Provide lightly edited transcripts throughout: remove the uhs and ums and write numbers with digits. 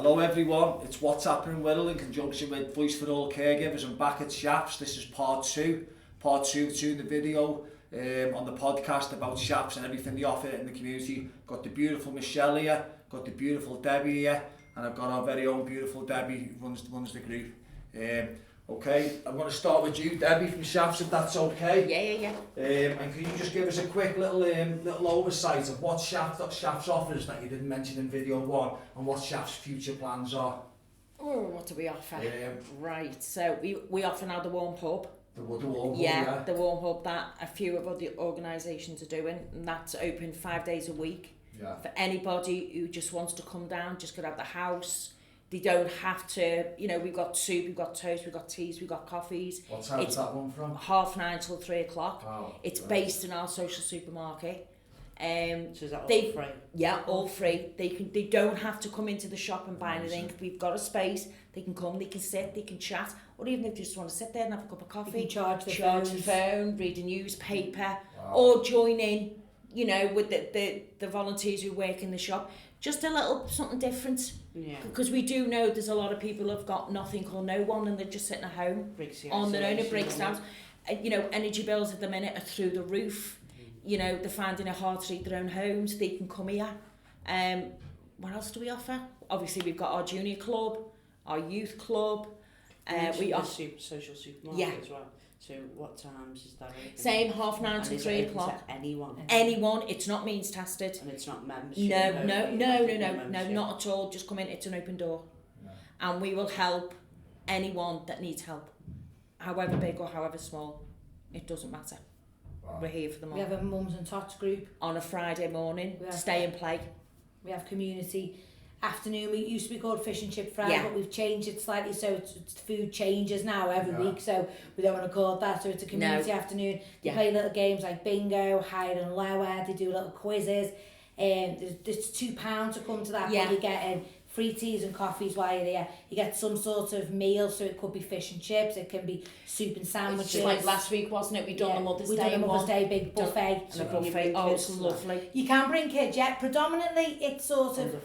Hello everyone, it's What's Happening Wirral in conjunction with Voice for All Caregivers. I'm back at Shaps. This is part two to the video on the podcast about Shaps and everything they offer in the community. Got the beautiful Michelle here, got the beautiful Debbie here, and I've got our very own beautiful Debbie who runs the group. Okay, I'm going to start with you, Debbie, from Shaps, if that's okay. Yeah. And can you just give us a quick little oversight of what Shaps offers that you didn't mention in video one, and what Shaps' future plans are? Oh, what do we offer? Right, so we offer now the warm pub. The warm pub, yeah. The warm pub that a few of other organisations are doing, and that's open 5 days a week. Yeah. For anybody who just wants to come down, just get out the house. They don't have to, we've got soup, we've got toast, we've got teas, we've got coffees. What time is that one from? 9:30 till 3:00. Wow, it's right. based in our social supermarket. So is that all free? Yeah, all free. They don't have to come into the shop and buy anything. We've got a space. They can come, they can sit, they can chat, or even if they just want to sit there and have a cup of coffee. You can charge the phone, read a newspaper, wow. or join in, with the volunteers who work in the shop. Just a little something different. Yeah. Because we do know there's a lot of people who've got nothing or no one and they're just sitting at home on their own. It breaks down. Energy bills at the minute are through the roof. They're finding it hard to heat their own homes. They can come here. What else do we offer? Obviously, we've got our junior club, our youth club. We offer social supermarket as well. So what times is that open? Same, 9:30 till 3:00. Anyone. It's not means tested. And it's not membership. No, not at all. Just come in. It's an open door, and we will help anyone that needs help, however big or however small. It doesn't matter. Wow. We're here for them all. We have a mums and tots group On a Friday morning, stay and play. We have community afternoon. We used to be called Fish and Chip Friday, but we've changed it slightly, so it's food changes now every week, so we don't want to call it that. So it's a community afternoon. They play little games like bingo, higher and lower. They do little quizzes. There's £2 to come to that, but you're getting free teas and coffees while you're there. You get some sort of meal, so it could be fish and chips, it can be soup and sandwiches. It's like last week, wasn't it? We done the Mother's Day. We done a Mother's Day big buffet. And a buffet. Oh, it's lovely. You can bring kids, predominantly it's sort of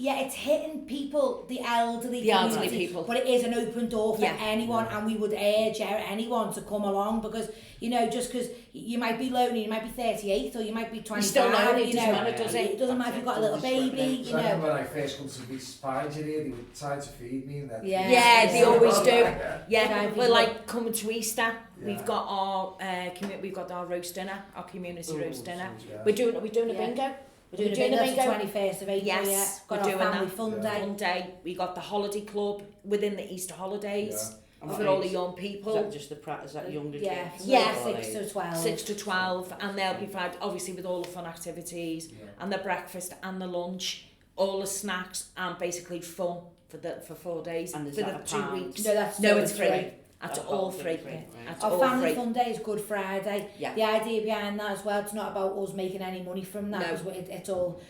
it's hitting people, the elderly people, but it is an open door for anyone, and we would urge anyone to come along, because just because you might be lonely, you might be 38 or you might be 25, you're still lonely, it doesn't matter if you've got a little baby. When I first come to Beach Pines here, they were trying to feed me. They always do. We're like coming to Easter. We've got our roast dinner, our community roast dinner. We're doing a bingo. We're doing a bingo 21st of April. Yes, got we're our doing family that. fun day. We got the holiday club within the Easter holidays for all the young people. Is that just is that younger kids? Yeah, 6 to 12. 6 to 12, and they'll be fed obviously with all the fun activities and the breakfast and the lunch, all the snacks, and basically fun for 4 days. And is for that the 2 weeks. No, it's free. That's all free. Our family fun day is Good Friday. Yeah. The idea behind that as well, it's not about us making any money from that. No. It's all,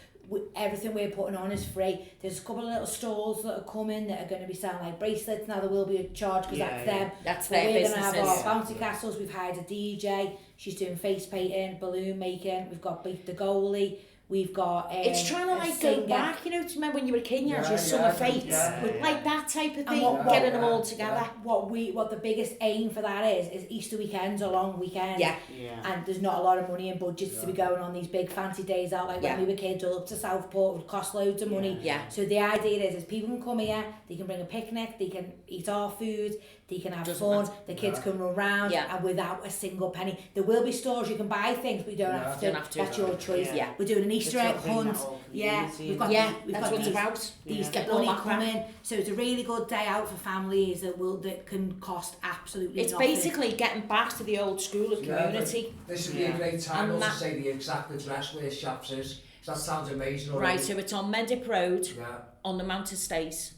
everything we're putting on is free. There's a couple of little stalls that are coming that are going to be selling like bracelets. Now there will be a charge because that's them. That's but their businesses. We're going to have our bouncy castles. We've hired a DJ. She's doing face painting, balloon making. We've got Beat the Goalie. We've got it's trying to go back, to remember when you were a kid, you had your summer fates, like that type of thing, getting them all together. What the biggest aim for that is Easter weekend's a long weekend, and there's not a lot of money in budgets to be going on these big fancy days out, like when we were kids, all up to Southport, would cost loads of money. So the idea is people can come here, they can bring a picnic, they can eat our food, they can have fun, the kids can run around, and without a single penny. There will be stores you can buy things, but you don't have to. That's your choice. We're doing an Easter egg hunt. We've got that's what it's about. The Easter bunny coming. So it's a really good day out for families that can cost absolutely nothing. It's basically getting back to the old school of community. This would be a great time to say the exact address where Shaps is. That sounds amazing already. Right, so it's on Mendip Road on the Mount Estate.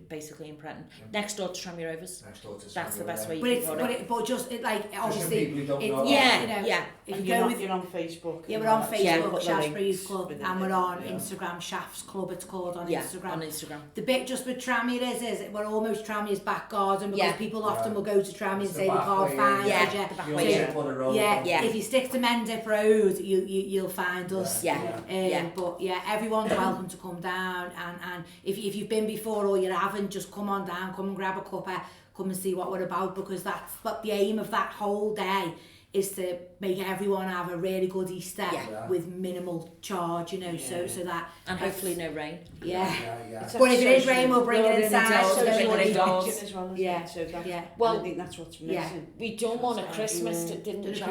basically in Prenton. Next door to Tranmere Rovers. Next door to That's the best way But you it's can run it. but just like obviously people who don't know. if And you go with you're on Facebook. yeah, we're on Facebook, put the Shafts links Breeze Club, within and we're it. on Instagram, Shafts Club it's called on Instagram. on Instagram. The bit just with Tranmere is we're almost Tranmere's back garden because people often will go to Tranmere and say they can't find it. If you stick to Mendip Road, you'll find us. But everyone's welcome to come down, and if you've been before or you haven't, just come on down, come and grab a cuppa, come and see what we're about, because that's what the aim of that whole day is, to make everyone have a really good Easter with minimal charge, you know, so that, and hopefully no rain. But if it is rain, we'll bring it inside. So everybody does. as well, Well, I think that's what's missing. We done one at Christmas, didn't we? Done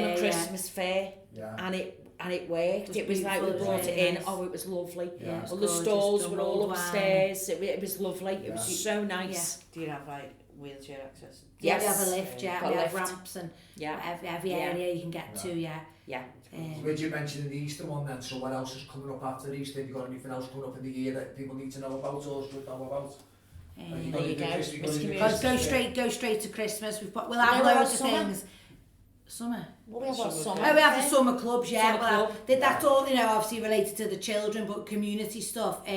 a Christmas fair, and it worked. It was like we brought it in. Nice. Oh, it was lovely. All the stalls were all upstairs. It was lovely. It was so nice. Do you have like wheelchair access? Yes, we have a lift. We have ramps and every area you can get to. Would you mention the Easter one then? So what else is coming up after Easter? Have you got anything else coming up in the year that people need to know about or should know about? There you go. Go straight to Christmas. We'll have loads of things. Summer. Well, we have our summer. We have the summer clubs, Club. That's all, you know, obviously related to the children, but community stuff.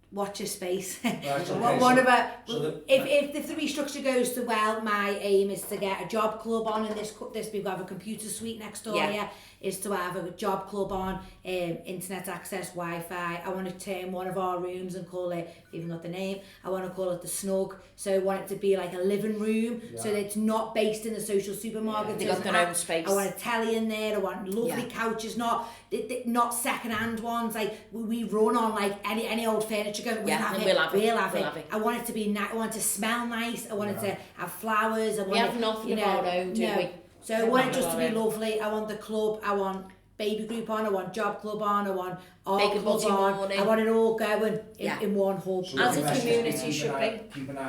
Watch your space. One of our, if the restructure goes to well, my aim is to get a job club on in this we have a computer suite next door here, is to have a job club on, internet access, Wi-Fi. I want to turn one of our rooms and call it, even got the name, I want to call it the Snug. So I want it to be like a living room, so that it's not based in the social supermarket. They got their own space. I want a telly in there, I want lovely couches, not second-hand ones. Like we run on like any old furniture going, we'll have it. I want it to be I want it to smell nice, I want it to have flowers. We have nothing of our own, do we? So I want it just to be lovely. I want the club, I want baby group on, I want job club on, I want art club on. Morning. I want it all going in one hub. As a community should be.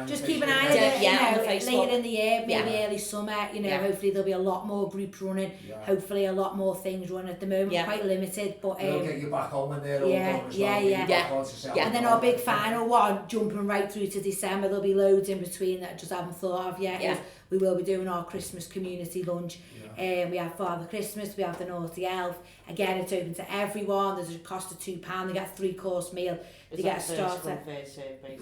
Just keep an eye on it, you know, later in the year, maybe early summer, you know, hopefully there'll be a lot more groups running, hopefully a lot more things running. At the moment, quite limited, but we'll get you back home and they're all done as well. And then our big final one, jumping right through to December, there'll be loads in between that I just haven't thought of yet. We will be doing our Christmas community lunch. We have Father Christmas, we have the Naughty Elf. Again, it's open to everyone. There's a cost of £2. They get a 3-course meal. They get a starter.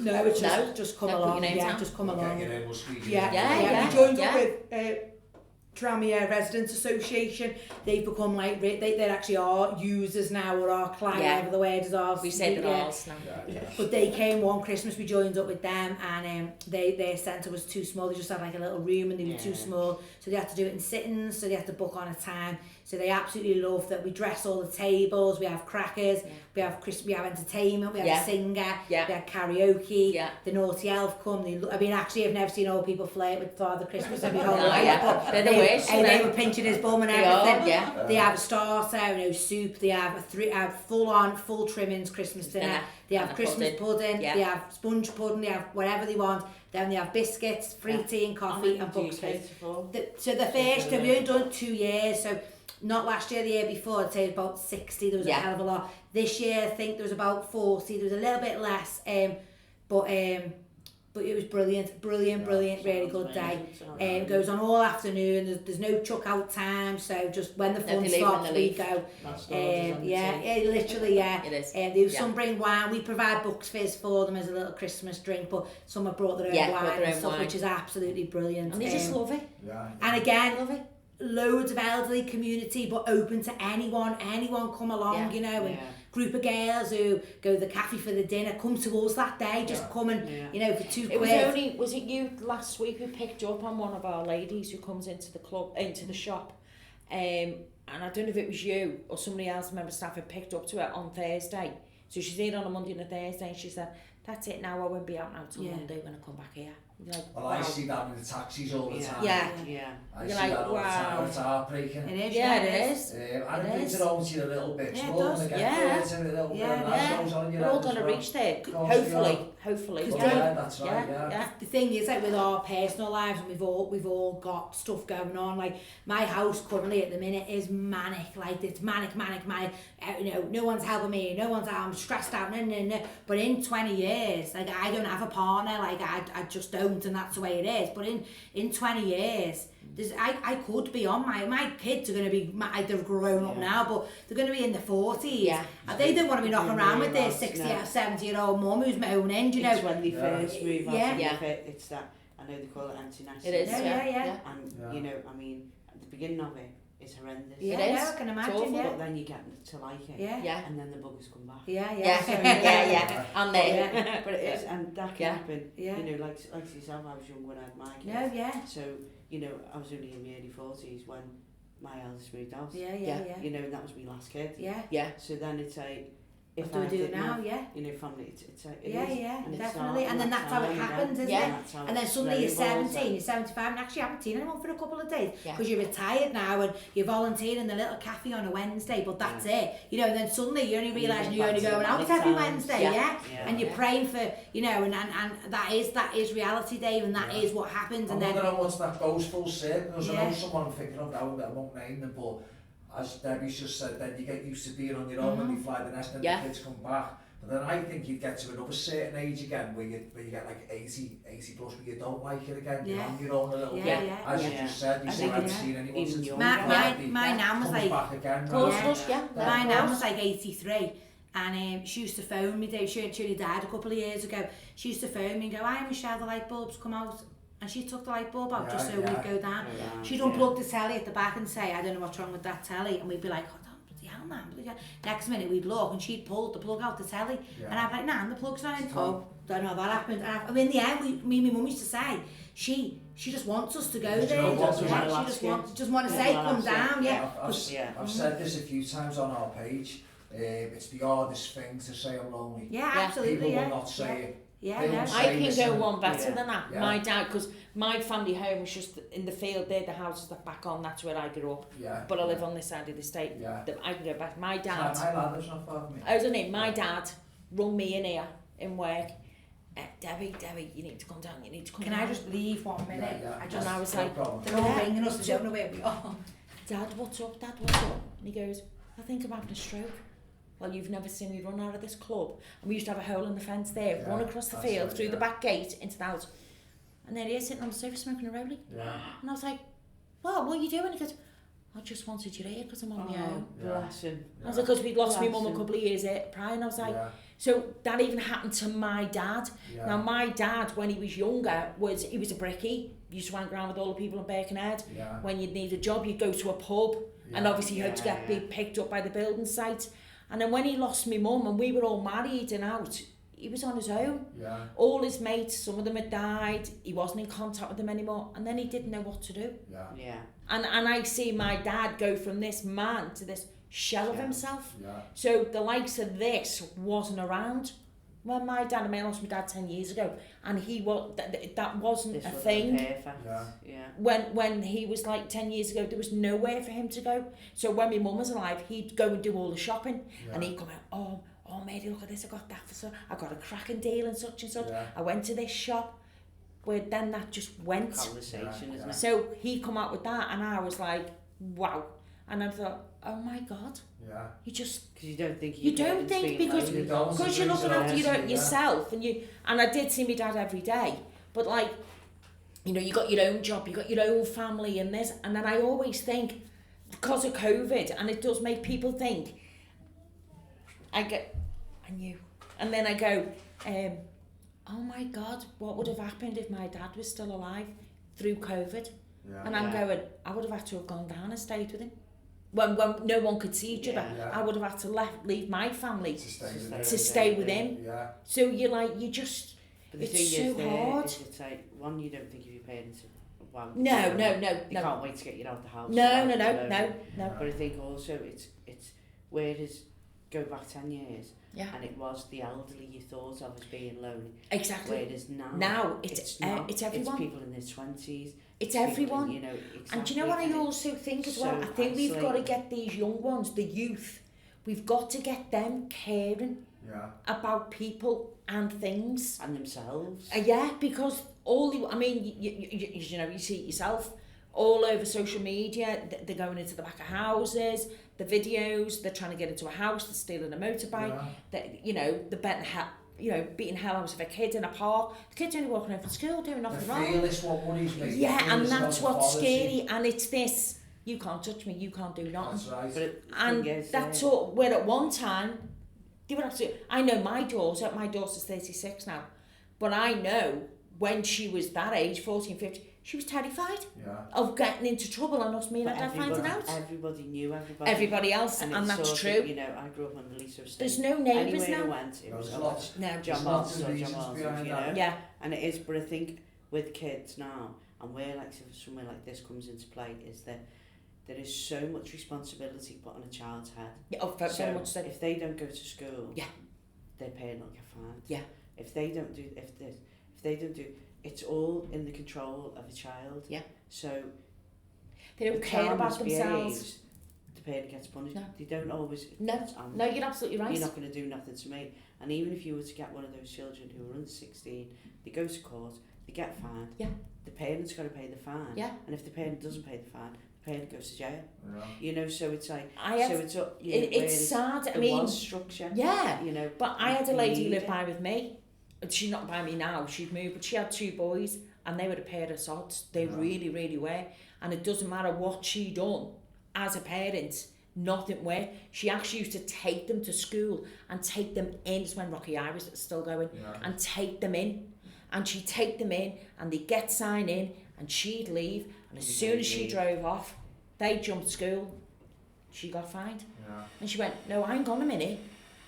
No, it's just come along. Just come along. We joined up with Tranmere Residents Association. They've become like they actually are users now, or our client, whatever the word is. Ours. We said they're ours now. But they came one Christmas. We joined up with them, and their centre was too small. They just had like a little room, and they were too small, so they had to do it in sittings. So they had to book on a time. So they absolutely love that we dress all the tables. We have crackers. We have entertainment. We have a singer. We have karaoke. The Naughty Elf come. Actually, I've never seen old people flirt with Father Christmas in my whole life. But they're the worst. They were pinching his bum and everything. They have a starter, soup. They have full trimmings Christmas dinner. They have Christmas pudding. They have sponge pudding. They have whatever they want. Then they have biscuits, free tea and coffee, and books. So the first, we only done 2 years. So not last year, the year before, I'd say about 60. There was a hell of a lot. This year, I think there was about 40. There was a little bit less, but it was brilliant, really good day. It goes on all afternoon. There's no chuck out time, so just when the fun stops, we go. Literally. It is. There's some bring wine. We provide Bucks Fizz for them as a little Christmas drink, but some have brought their own wine and stuff, which is absolutely brilliant. And they just love it. And again, love it. Loads of elderly community, but open to anyone come along, you know, and group of girls who go to the cafe for the dinner, come to us that day, just come and, you know, for £2. Was it you last week who picked up on one of our ladies who comes into the club, into the shop, and I don't know if it was you or somebody else, member staff, had picked up to her on Thursday. So she's in on a Monday and a Thursday, and she said, that's it now, I won't be out now till Monday when I come back here. Like, well, I see that in the taxis all the time. I see like, that all the time. It's heartbreaking. It is. It is. And it brings it home to you a little bit. We're all going to reach there. Hopefully. That's right. The thing is, like with our personal lives, and we've all got stuff going on. Like my house currently at the minute is manic. Like it's manic. You know, no one's helping me. I'm stressed out. No. But in 20 years. years, like I don't have a partner, like I just don't, and that's the way it is. But in 20 years, I could be on my kids are going to be, they're grown up now, but they're going to be in their 40s. Yeah. And they don't want to be knocking around with their 60 or 70-year-old mum who's moaning, you know. It's when they first move out. It's that, I know they call it anti-national. It is, And, you know, I mean, at the beginning of it, it's horrendous. Yeah, it is. I can imagine, But then you get to like it. Yeah. And then the buggers come back. And they... But it is, and that can happen. You know, like yourself, I was young when I had my kids. So, you know, I was only in my early 40s when my eldest moved out. You know, and that was my last kid. So then it's if what do we do now? You know, family, it's and definitely. And then that's how it happens, isn't it? And then suddenly you're 17, you're 75, and actually you haven't seen anyone for a couple of days because you're retired now and you're volunteering in the little cafe on a Wednesday, but that's it. You know, and then suddenly you only realise you're only going out every Wednesday, and you're praying for, you know, and that is reality, Dave, and that is what happens. And then once that goes full circle, because I know someone I'm thinking of now that I won't name them, but as Debbie's just said, then you get used to being on your own when you fly the nest and the kids come back. But then I think you'd get to another certain age again where you get like 80 plus, but you don't like it again. You're on your own a little bit. As you just said, you haven't seen anyone since my nan was like, back again. My nan was like 83. And she used to phone me, Dave. She actually died a couple of years ago. She used to phone me and go, "Hi, Michelle, the light bulbs come out." And she took the light bulb out just so we'd go down. She'd unplug the telly at the back and say, "I don't know what's wrong with that telly." And we'd be like, "Oh, bloody hell, man, bloody hell." Next minute we'd look and she'd pulled the plug out the telly. And I'd be like, "Nah, the plug's not in." Oh, don't know how that happened. And in the end, me and my mum used to say, she just wants us to go there. She just want to say, "Come down." I've said this a few times on our page. It's the hardest thing to say I'm lonely. Yeah, absolutely. People will not say it. I can go one better than that. My dad, because my family home was just in the field there, the houses that back on, that's where I grew up. But I live on this side of the state. I can go back. My dad... My lad lives not far from me. I was in it. My dad rung me in here in work. Debbie, you need to come down. You need to come down. Can I just leave 1 minute? And I was like, they're all ringing us. They don't know where we are. Dad, what's up? Dad, what's up? And he goes, "I think I'm having a stroke." "Well, you've never seen me run out of this club." And we used to have a hole in the fence there, run across the field, through the back gate, into the house. And there he is, sitting on the sofa smoking a rollie. And I was like, "What are you doing?" He goes, "I just wanted you here because I'm on my own." Bless him. I was like, because we'd lost my mum a couple of years prior. And I was like, so that even happened to my dad. Now, my dad, when he was younger, he was a brickie. He used to hang around with all the people in Birkenhead. When you'd need a job, you'd go to a pub. And obviously, you had to get picked up by the building site. And then when he lost my mum and we were all married and out, he was on his own. All his mates, some of them had died. He wasn't in contact with them anymore. And then he didn't know what to do. And I see my dad go from this man to this shell of himself. So the likes of this wasn't around. When my dad, I lost my dad 10 years ago, and he was that wasn't a thing. When he was like 10 years ago, there was nowhere for him to go. So when my mum was alive, he'd go and do all the shopping, and he'd come out, oh matey, look at this, I got that for so, I got a cracking deal and such and such. I went to this shop, where then that just went. Conversation, isn't it? So he come out with that, and I was like, wow. And I thought, oh my God. You just... Because you don't think... because you're looking after yourself. And I did see my dad every day. But like, you know, you got your own job, you got your own family and this. And then I always think, because of COVID, and it does make people think, and then I go, oh my God, what would have happened if my dad was still alive through COVID? And I'm going, I would have had to have gone down and stayed with him. When no one could see each other, I would have had to leave my family to stay with him. So you're like, but the it's thing so is hard. It's like, one, you don't think of your parents. Well, No. You can't wait to get you out of the house. No. But I think also it's whereas go back 10 years, and it was the elderly you thought of as being lonely. Exactly. Whereas now it's everyone. It's people in their 20s. It's everyone. You know, exactly. And do you know what I also think as well? I think we've got to get these young ones, the youth, we've got to get them caring about people and things. And themselves. Because you see it yourself all over social media. They're going into the back of houses, the videos, they're trying to get into a house, they're stealing a motorbike, they're betting you know, beating hell out of a kid in a park. The kid's only walking home from school doing nothing wrong. Fearless what worries me. Yeah, and that's what's scary. And it's this, you can't touch me, you can't do nothing. That's right. And that's all, where at one time, they were absolutely, I know my daughter's 36 now, but I know when she was that age, 14, 15, she was terrified of getting into trouble and us, me and Dad finding out. Everybody knew everybody else, and that's true. You know, I grew up on the Lisa Estate. There's no neighbours Anywhere now. I went, it was no, John Martins or John Martins, you know. Yeah. And it is, but I think with kids now, and where like somewhere like this comes into play, is that there is so much responsibility put on a child's head. Yeah, so much so. If they don't go to school, their parent will get fined. Yeah. If they don't do, it's all in the control of a child. Yeah. So they don't care about themselves. The parent gets punished. No. They don't always. No, you're absolutely right. You're not going to do nothing to me. And even if you were to get one of those children who are under 16, they go to court, they get fined. Yeah. The parent's got to pay the fine. Yeah. And if the parent doesn't pay the fine, the parent goes to jail. Yeah. You know, so it's like it's sad. I mean, structure. Yeah. You know, but I had a lady who lived by with me. She's not by me now, she'd moved, but she had 2 boys and they were a pair of sods. They really, really were. And it doesn't matter what she done as a parent, nothing worked. She actually used to take them to school and take them in. It's when Rocky I was still going, and take them in. And she'd take them in and they'd get signed in and she'd leave. And as soon as she drove off, they jumped school. She got fined. Yeah. And she went, no, hang on a minute.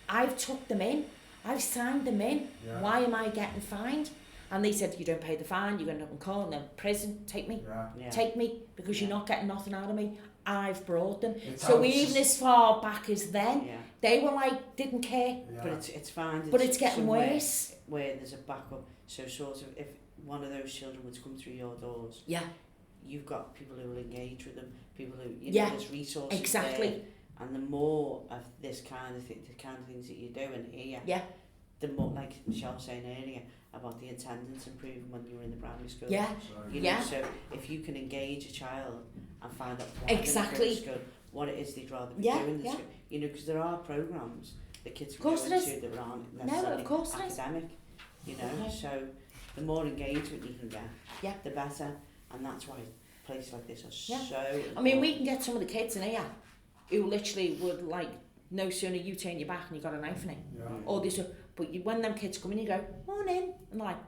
I've took them in. I've signed them in. Yeah. Why am I getting fined? And they said, you don't pay the fine, you're going to up in court, and then prison, take me. Yeah. Take me, because you're not getting nothing out of me. I've brought them. So even as far back as then, they were like, didn't care. Yeah. But it's fine. But it's getting worse. Where there's a backup. So sort of, if one of those children would come through your doors, you've got people who will engage with them, people who, you know, there's resources there. And the more of this kind of thing, the kind of things that you're doing here, the more, like Michelle was saying earlier, about the attendance improving when you were in the primary school. Yeah. You know, so if you can engage a child and find out why they're going to school, what it is they'd rather be doing, school, you know, because there are programs that kids can go into that aren't necessarily academic, you know, so the more engagement you can get, the better, and that's why places like this are so important. I mean, we can get some of the kids in here who literally would, like, no sooner you turn your back and you got a knife in it. Yeah. Or this, but when them kids come in, you go, morning, and they're like,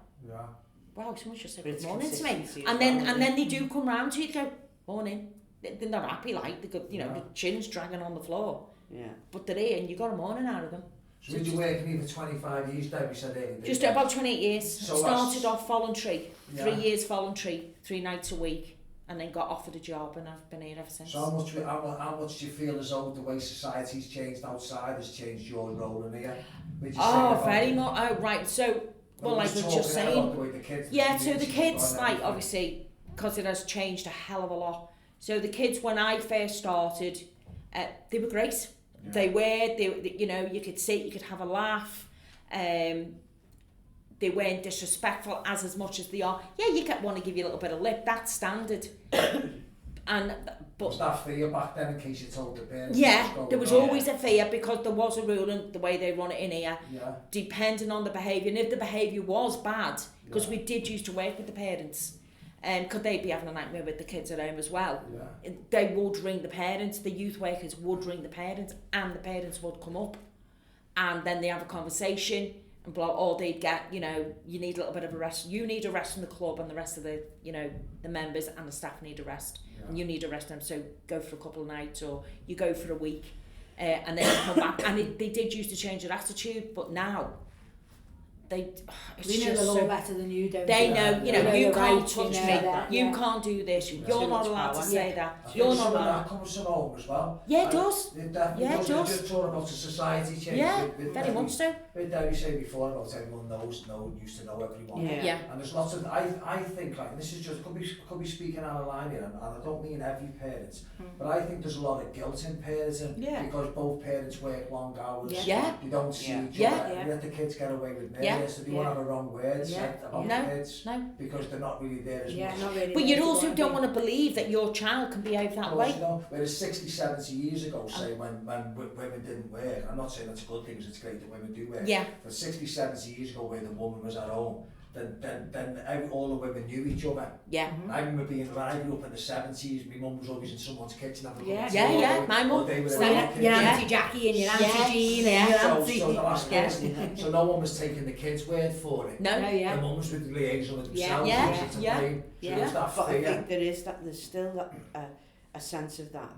wow, someone should say good morning to me. And then they do come round to you, go, morning. They're not happy, like, they got, you know, the chin's dragging on the floor. Yeah. But they're here and you got a morning out of them. So did you work in for 25 years, Debbie said earlier? Just about 28 years. So started off voluntary, 3 years voluntary, 3 nights a week. And then got offered a job, and I've been here ever since. So how much do you feel as though the way society's changed outside has changed your role in here? Very much. Oh, right. So, well, like we were just saying. So the kids, like, obviously, because it has changed a hell of a lot. So the kids, when I first started, they were great. Yeah. They you know, you could sit, you could have a laugh. They weren't disrespectful as much as they are. Yeah, you want to give you a little bit of lip. That's standard. But was that fear back then in case you told the parents? Yeah, there was always a fear because there was a rule in the way they run it in here. Yeah. Depending on the behaviour, and if the behaviour was bad, because we did used to work with the parents, could they be having a nightmare with the kids at home as well? Yeah. They would ring the parents. The youth workers would ring the parents, and the parents would come up, and then they have a conversation. And blah, or they'd get, you know, you need a little bit of a rest. You need a rest from the club, and the rest of the, you know, the members and the staff need a rest. Yeah. And you need a rest them, so go for a couple of nights, or you go for a week, and then you come back. And they did used to change their attitude, but now they know the law better than you, don't they? Know, you know, you can't touch me. You can't do this. You're not allowed to say that. You're not allowed. That comes from home as well. Yeah, it does. It does. Talking about the society change. Yeah, very much so. With Debbie said before about everyone knows, used to know everyone. Yeah. And there's lots of, I think, like, this is just, could be speaking out of line here, and I don't mean every parent, but I think there's a lot of guilt in parenting because both parents work long hours. Yeah. You don't see each other. You let the kids get away with murder. kids, so they won't have a wrong word said about kids. No. Because they're not really there as much. Not really. But you also don't want to believe that your child can behave that way. Whereas 60, 70 years ago, say, when women didn't work, I'm not saying that's a good thing, because it's great that women do work. Yeah. But 60, 70 years ago, where the woman was at home, then all the women knew each other. Yeah. I remember when I grew up in the 70s, my mum was always in someone's kitchen having a cup of tea. Yeah, my mum. Your Auntie Jackie and your Auntie Jean and your Auntie... So the last person, so no one was taking the kids' word for it. No, The mums with the liaison with themselves. But I think there's still a sense of that,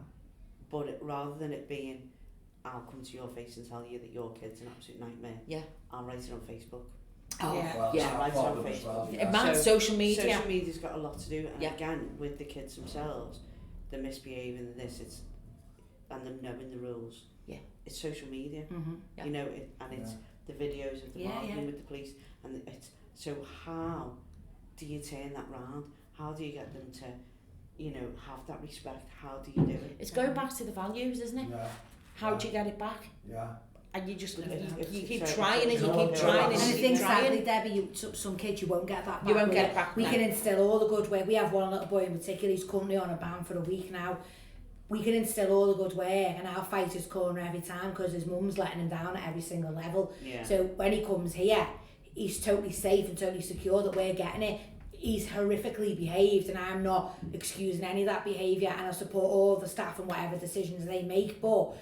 but rather than it being, I'll come to your face and tell you that your kid's an absolute nightmare, I'll write it on Facebook. Right on Facebook. Social media. Social media's got a lot to do, and again, with the kids themselves, the misbehaving and and them knowing the rules. Yeah. It's social media, you know, it's the videos of them arguing with the police, and it's, so how do you turn that round? How do you get them to, you know, have that respect? How do you do it? It's going back to the values, isn't it? Yeah. How do you get it back? Yeah. And you just you keep trying and you keep trying and I you think keep trying. sadly, Debbie, some kids you won't get that back. You won't get it back. We can instill all the good work. We have one little boy in particular, he's currently on a ban for a week now. We can instill all the good work, and I'll fight his corner every time because his mum's letting him down at every single level. Yeah. So when he comes here, he's totally safe and totally secure that we're getting it. He's horrifically behaved, and I'm not excusing any of that behaviour, and I support all the staff and whatever decisions they make, but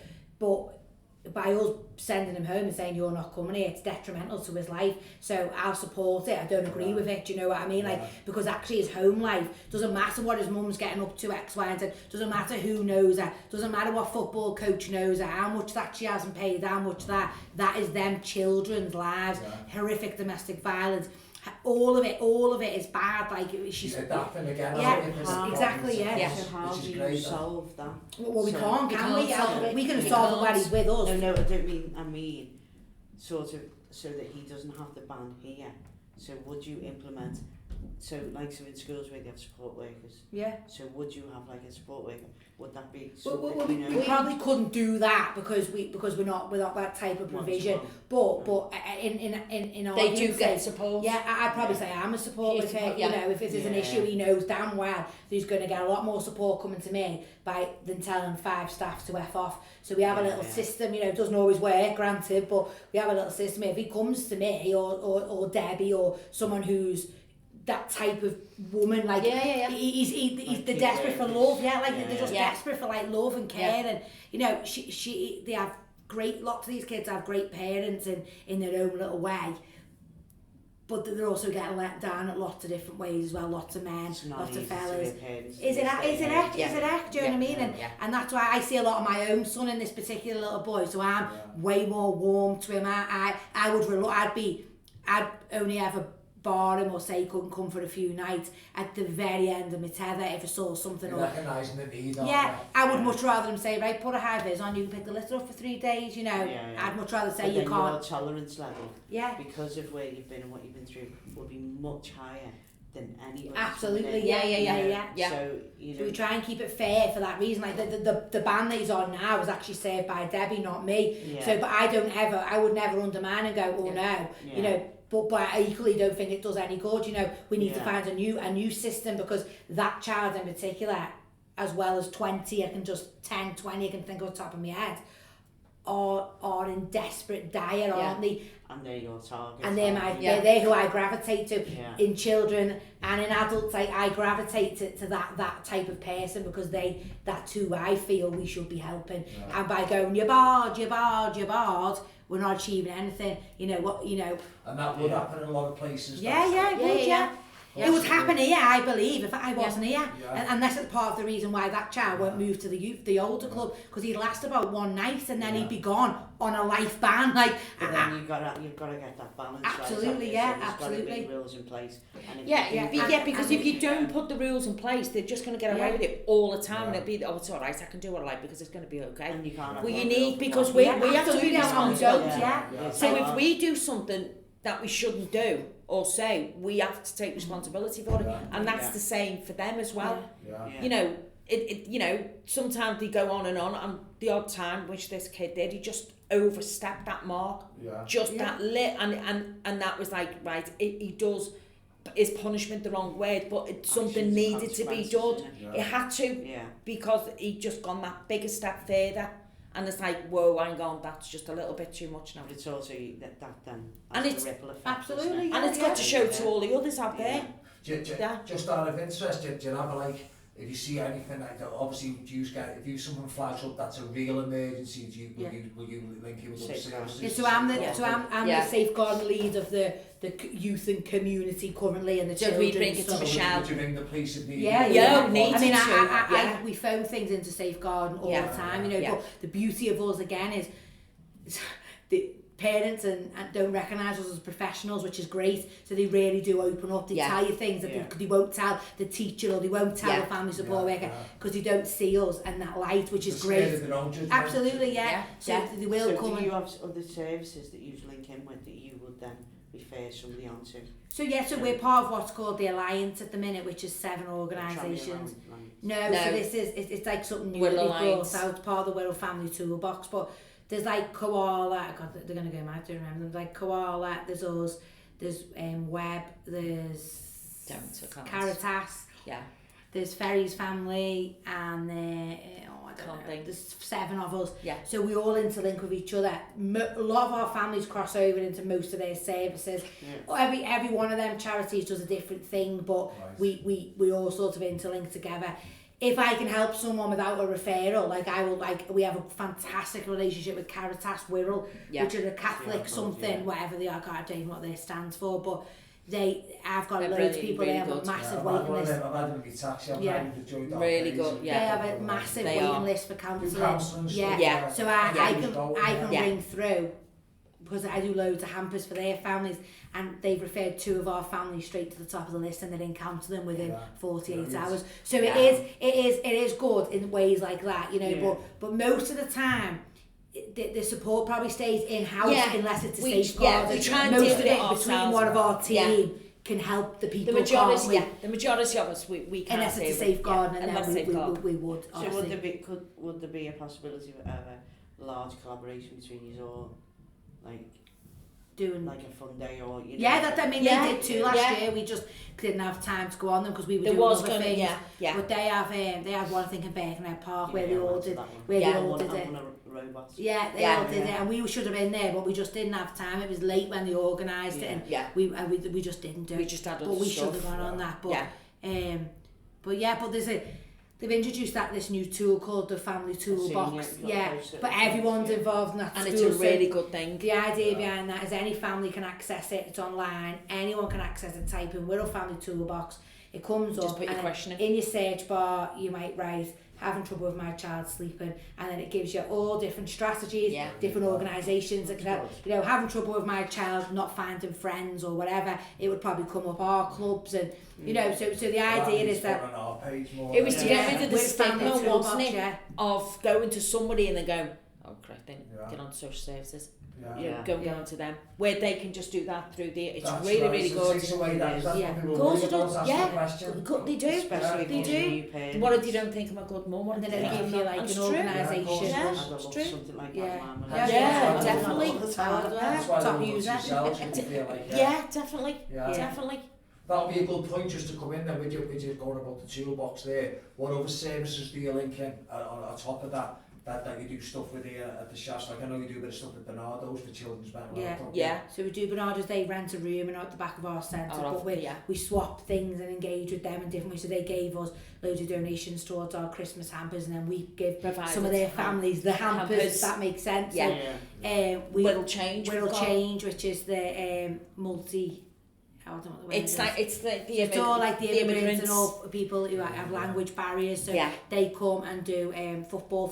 by us sending him home and saying you're not coming here, it's detrimental to his life. So I'll support it. I don't agree with it. Do you know what I mean? Like, because actually his home life doesn't matter what his mum's getting up to, X, Y, and Z. Doesn't matter who knows her. Doesn't matter what football coach knows her. How much that she hasn't paid. How much that is them children's lives. Horrific domestic violence. All of it is bad. Like she's adapting again. Exactly. So how do you solve that? Well, we can't, can we? We can solve it when he's with us. No, I don't mean. I mean, sort of, so that he doesn't have the ban here. So would you implement? So in schools where they have support workers. Yeah. So would you have like a support worker? Would that be? We probably couldn't do that because we're not that type of provision. But in our they do get support. Yeah, I'd probably say I'm a support worker. You know, if there's an issue, he knows damn well that he's going to get a lot more support coming to me than telling 5 staff to F off. So we have a little system. You know, it doesn't always work, granted, but we have a little system. If he comes to me or Debbie or someone who's that type of woman, like he's they're desperate for love, they're just desperate for like love and care, and you know they have lots of these kids have great parents in their own little way, but they're also getting let down at lots of different ways as well. Lots of men, lots of fellas. Is it? Do you know what I mean? And that's why I see a lot of my own son in this particular little boy. So I'm way more warm to him. I'd only ever bar him or say he couldn't come for a few nights at the very end of my tether if I saw something. Recognising the need. I would much rather him say, right, put a high vis on, you can pick the litter up for 3 days, you know. I'd much rather say you can't. Your tolerance level, because of where you've been and what you've been through, would be much higher than anybody. Absolutely, yeah. So, you know, so we try and keep it fair for that reason. Like the band that he's on now was actually saved by Debbie, not me. So, but I would never undermine and go, no, you know. But I equally don't think it does any good. You know, we need to find a new system, because that child in particular, as well as 20, I can just 10, 20, I can think off the top of my head, are in desperate dire, aren't they? And they're your target. And they're who I gravitate to. In children and in adults, I gravitate to that type of person, because that's who I feel we should be helping. And by going, you're barred, we're not achieving anything. You know what? You know. And that would happen in a lot of places. It would happen here, I believe, if I wasn't here. And that's part of the reason why that child won't move to the older club, because he'd last about one night and then he'd be gone on a life ban. Like, but then you've got to get that balance. Absolutely, right? Absolutely. There's got to be rules in place. Because if you don't put the rules in place, they're just going to get away with it all the time, and it'll be, it's all right, I can do what I like because it's going to be okay. And you can't. Well, you need, because we have to be responsible. So if we do something that we shouldn't do or say, we have to take responsibility for it, and that's the same for them as well. You know, you know, sometimes they go on, and the odd time, which this kid did, he just overstepped that mark. Just that lit, and that was like, right, he does, is punishment the wrong word, but something needed to be done. It had to, because he'd just gone that bigger step further. And it's like, whoa, hang on, that's just a little bit too much now. But it's also that then and it's ripple effect, absolutely, and it's got to show to all the others out there. Just out of interest, do you have like, if you see anything like that, obviously if someone flags up that's a real emergency, will you link it with other services? So I'm the safeguarding lead of the youth and community currently, and the children. We bring it to Michelle. Would you ring the police if needed? We phone things into safeguarding all the time, you know. But the beauty of us again is the parents and don't recognise us as professionals, which is great. So they really do open up. They tell you things that they won't tell the teacher, or they won't tell the family support worker, because they don't see us in that light, which is great. Absolutely, So they will come. Do you have other services that you link in with that you would then refer somebody on to? So we're part of what's called the Alliance at the minute, which is 7 organisations. No, so this is it's like something new that they've brought out, part of the Wirral Family Toolbox. But there's like Koala, God, they're going to go mad to remember them. Like Koala, there's us, there's Web, there's Caritas, there's Ferry's Family, and there's 7 of us. So we all interlink with each other. A lot of our families cross over into most of their services. Every one of them charities does a different thing, but we all sort of interlink together. If I can help someone without a referral, we have a fantastic relationship with Caritas Wirral, which are a Catholic whatever they are, I don't know what they stands for, but I've got loads of people, they have a massive waiting list. I've had them in my taxi, really good, They have a massive waiting list for counselling. So I can ring through, because I do loads of hampers for their families, and they've referred 2 of our families straight to the top of the list, and they're in counselling within 48 hours. So it is good in ways like that, you know. But most of the time, the support probably stays in house unless it's a safeguard. We try and most do of it between one of our team can help the people. The majority of us we can't. Unless it's a safeguard, and then we would. So would there be a possibility of a large collaboration between you all, like doing like a fun day, or they did too last year. We just didn't have time to go on them because we were doing other things. But they had one thing in Birkenhead Park where they all did it. Robots. They all did it, and we should have been there, but we just didn't have time. It was late when they organised it, and we just didn't do it. We just had but we should have gone on that. But they've introduced this new tool called the Family Toolbox. But everyone's involved in that. And it's a really good thing. The idea behind that is any family can access it. It's online. Anyone can access it. Type in Wirral Family Toolbox. It comes just up. Put your question in your search bar, you might write having trouble with my child sleeping, and then it gives you all different strategies, different organisations that can help. You know, having trouble with my child not finding friends or whatever, it would probably come up our clubs, and you know, so the idea is that it was to get rid of the stigma, wasn't it, of going to somebody and then going, oh correct, then get on social services. Go on to them, where they can just do that through the. It's really good. Of course it does. They do. Especially they do. What if you don't think I'm a good mum? And then they give you like an organisation. It's true. Something like that. Definitely. Top user. Definitely. That would be a good point just to come in there with you going about the toolbox there. What other services do you link in on top of that you do stuff with here at the shafts? Like I know you do a bit of stuff at Bernardo's for children's mental health. So we do Bernardo's, they rent a room and out the back of our centre, but we swap things and engage with them in different ways. So they gave us loads of donations towards our Christmas hampers, and then we give some of their families the hampers. If that makes sense. Wirral Change, which is the multi. It's it's all like the immigrants and all people who have language barriers, so they come and do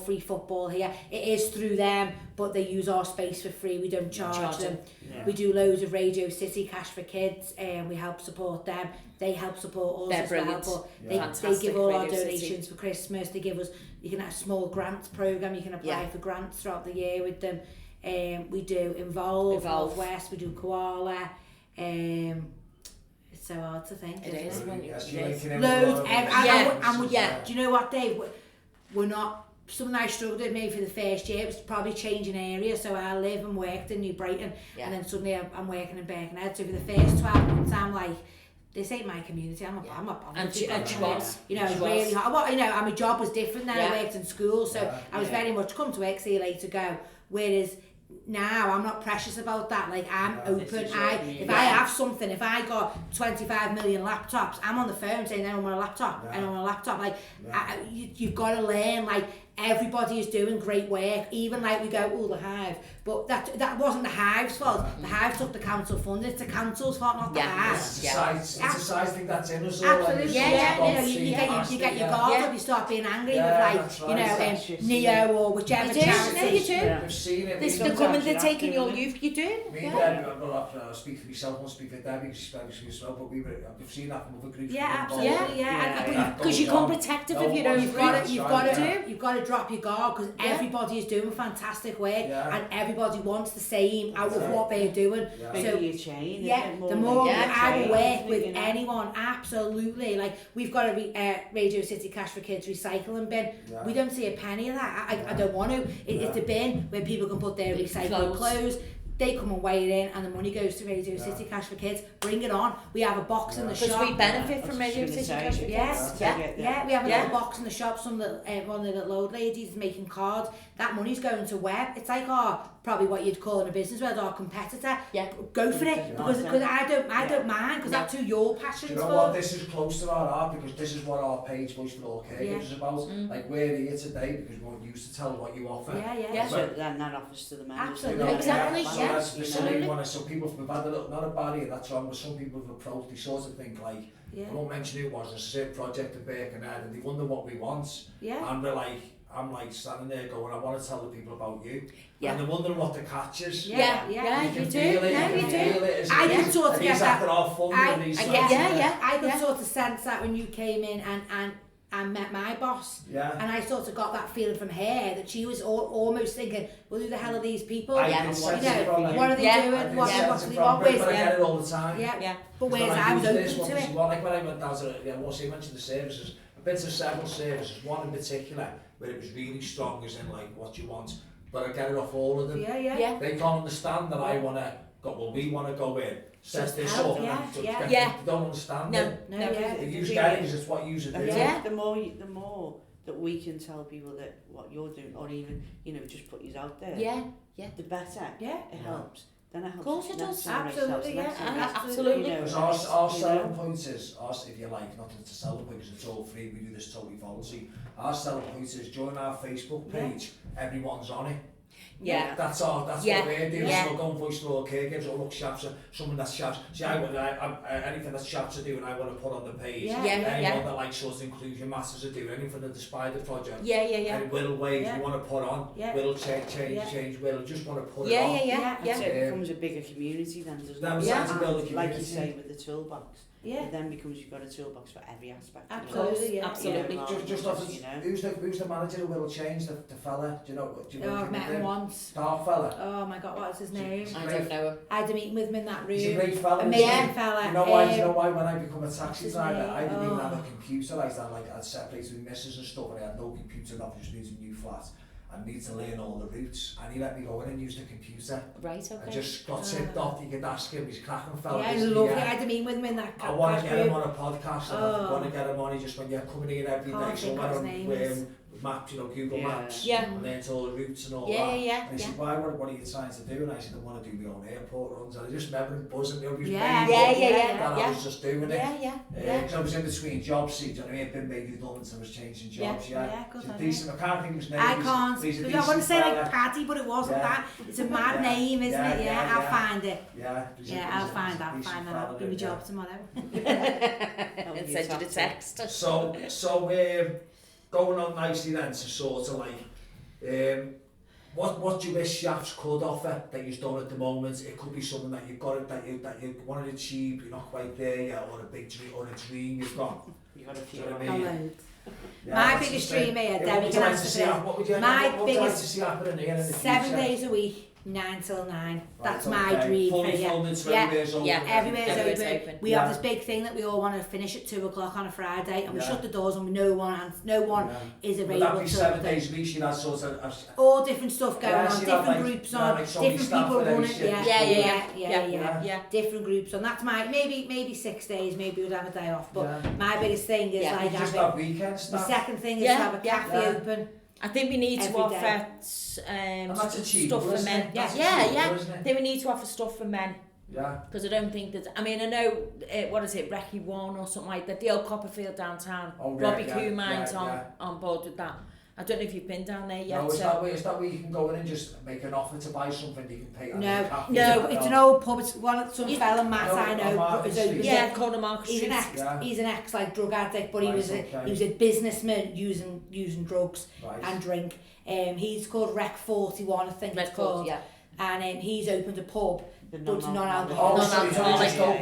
free football here. It is through them, but they use our space for free. We don't charge them. We do loads of Radio City Cash for Kids, and we help support them. They help support us as well, but they give all our donations for Christmas. They give us, you can have a small grants programme, you can apply for grants throughout the year with them. We do Involve. Northwest, we do Koala. It's so hard to think. It is. Loads. Do you know what, Dave? We're not something I struggled with maybe for the first year was probably changing area. So I live and worked in New Brighton, and then suddenly I'm working in Birkenhead. So for the first 12 months, I'm like, this ain't my community. I'm not and she was, you know, it was really hard. Well, you know, and my job was different then. I worked in school, so I was very much come to work, see you later, go. Whereas now I'm not precious about that. Like, I'm open. If I have something, if I got 25 million laptops, I'm on the phone saying I don't want a laptop. I don't want a laptop. Like, you've got to learn. Like, everybody is doing great work. Even like we go, oh, the Hive, but that wasn't the Hive's fault. The Hive took the council funding. It's the council's fault, not the Hive. It's a size thing that's in us all. Absolutely, you get your guard up. You start being angry with like, you know, Neo or whichever charity. You do. We've seen it. They're coming, they're taking your youth. You do. Me and Debbie, I'm not speak for myself, I won't speak for Debbie because she speaks for herself, but we've seen that from other groups. Absolutely, because you become protective of your own group. You've got to drop your guard because everybody is doing fantastic work and everybody wants the same out of what they're doing. So you change. The more I work with anyone, absolutely. Like, we've got a Radio City Cash for Kids recycling bin. We don't see a penny of that. I don't want to. It's a bin where people can put their recycled clothes. They come and weigh it in, and the money goes to Radio City Cash for Kids. Bring it on. We have a box in the shop. Because we benefit from Radio City Cash for Kids. We have a little box in the shop. One of the little old ladies is making cards. That money's going to web. It's like probably what you'd call in a business world our competitor. Go for it because I don't mind because that's who your passion's for. Do you know what? This is close to our heart because this is what our page Voice for All Caregivers is about. Like, we're here today because we want you to tell what you offer. So then that offers to the members. Absolutely, exactly. That's the silly one. So people, we've had a little, not a barrier that's wrong, but some people have approached, they sort of think like, I won't mention who it was, a certain project in Birkenhead, and they wonder what we want. And we're like, I'm like standing there going, I want to tell the people about you. And they're wondering what the catch is. You can do. feel it. I can sort of get that. I could sort of sense that when you came in and met my boss, and I sort of got that feeling from her that she was almost thinking, well, who the hell are these people? What are they doing? What do they want? But I get it all the time. But whereas I was open to it. Like when I went down to, you mentioned the services, I've been to several services, one in particular where it was really strong as in like what you want, but I get it off all of them. They can't understand that I want to go, well, we want to go in, set this up, they don't understand it. They use get it because it's what users do. The more that we can tell people that what you're doing, or even, you know, just put you out there, the better it helps. Then it helps. Of course it does. Absolutely, absolutely. Because our selling point is, if you like, not to sell the point because it's all free, we do this totally voluntary. Our selling point is, join our Facebook page, everyone's on it. That's what we're doing. So we're going Voice for All Caregivers, or look, Shaps, someone that's Shaps. See, anything that Shaps are doing, I want to put on the page. Anyone that like sort of inclusion matters are doing, anything that the Spider Project. And Wirral Wage, we want to put on. Wirral change, Wirral, just want to put it on. It becomes a bigger community then, doesn't it? That was to build a community. Like you say with the toolbox. It then becomes you've got a toolbox for every aspect. Absolutely, absolutely. Just off, who's the manager of Wirral Change? The fella? Do you know? I've met him once. Dark fella. Oh my God, what's his name? I don't know him. I had a meeting with him in that room. He's a great fella. Amazing fella. You know why? When I become a taxi driver, I didn't even have a computer. I'd separated with missus and stuff, and I had no computer. And I just moved to a new flat. I need to learn all the routes, and he let me go in and use the computer. Right, okay. I just got tipped off. You could ask him, he's cracking fella. He's lovely. I had a meeting with him in that. I want to get him on a podcast. I want to get him on. He just when you're coming in every day, somewhere on maps, you know, Google Maps, and then it's all the routes and all that. And he said, what are you trying to do? And I said, I want to do my own airport runs. And I just remember him buzzing me up. I was just doing it. Because I was in between jobs, see, do you know what I mean? I'd been made redundant, I was changing jobs. He's a decent, I can't think of his name. I can't, because I want to say like Paddy, but it wasn't that. It's a mad name, isn't it? I'll find it. I'll find that. I'll give me a job tomorrow. And send you the text. So going on nicely then to sort of like, what do you wish Shafts could offer that you've done at the moment? It could be something that you've got, that you want to achieve, you're not quite there yet, or a big dream, or a dream you've got. You've got a few. My biggest dream here, Debbie can answer for this. What would you like to see happening here in the future? 7 days a week. 9 till 9. Right, That's my dream. Fully funded, so everywhere's open. Yeah, everywhere's open. We have this big thing that we all want to finish at 2 o'clock on a Friday, and we shut the doors, and no one is available. Would that be 7 days a week? You had sort of all different stuff going on, different groups on, different people running. Yeah. Different groups on. That's my maybe 6 days. Maybe we'd have a day off. But my biggest thing is like just have weekend stuff. The second thing is to have a cafe open. I think we need to offer stuff for men. I think we need to offer stuff for men. Yeah. Because I don't think that. I mean, I know what is it, Recce 1 or something like that. The old Copperfield downtown. Robbie Kuhlmann's on board with that. I don't know if you've been down there yet. No, is that where you can go in and just make an offer to buy something you can pay? No, it's an old pub. It's one of some fella Matt I know is open. Yeah, corner Market Street. He's an ex like drug addict, but he was a businessman using drugs and drink. He's called Rec 41, I think it's called. And he's opened a pub. But non-alcoholic. So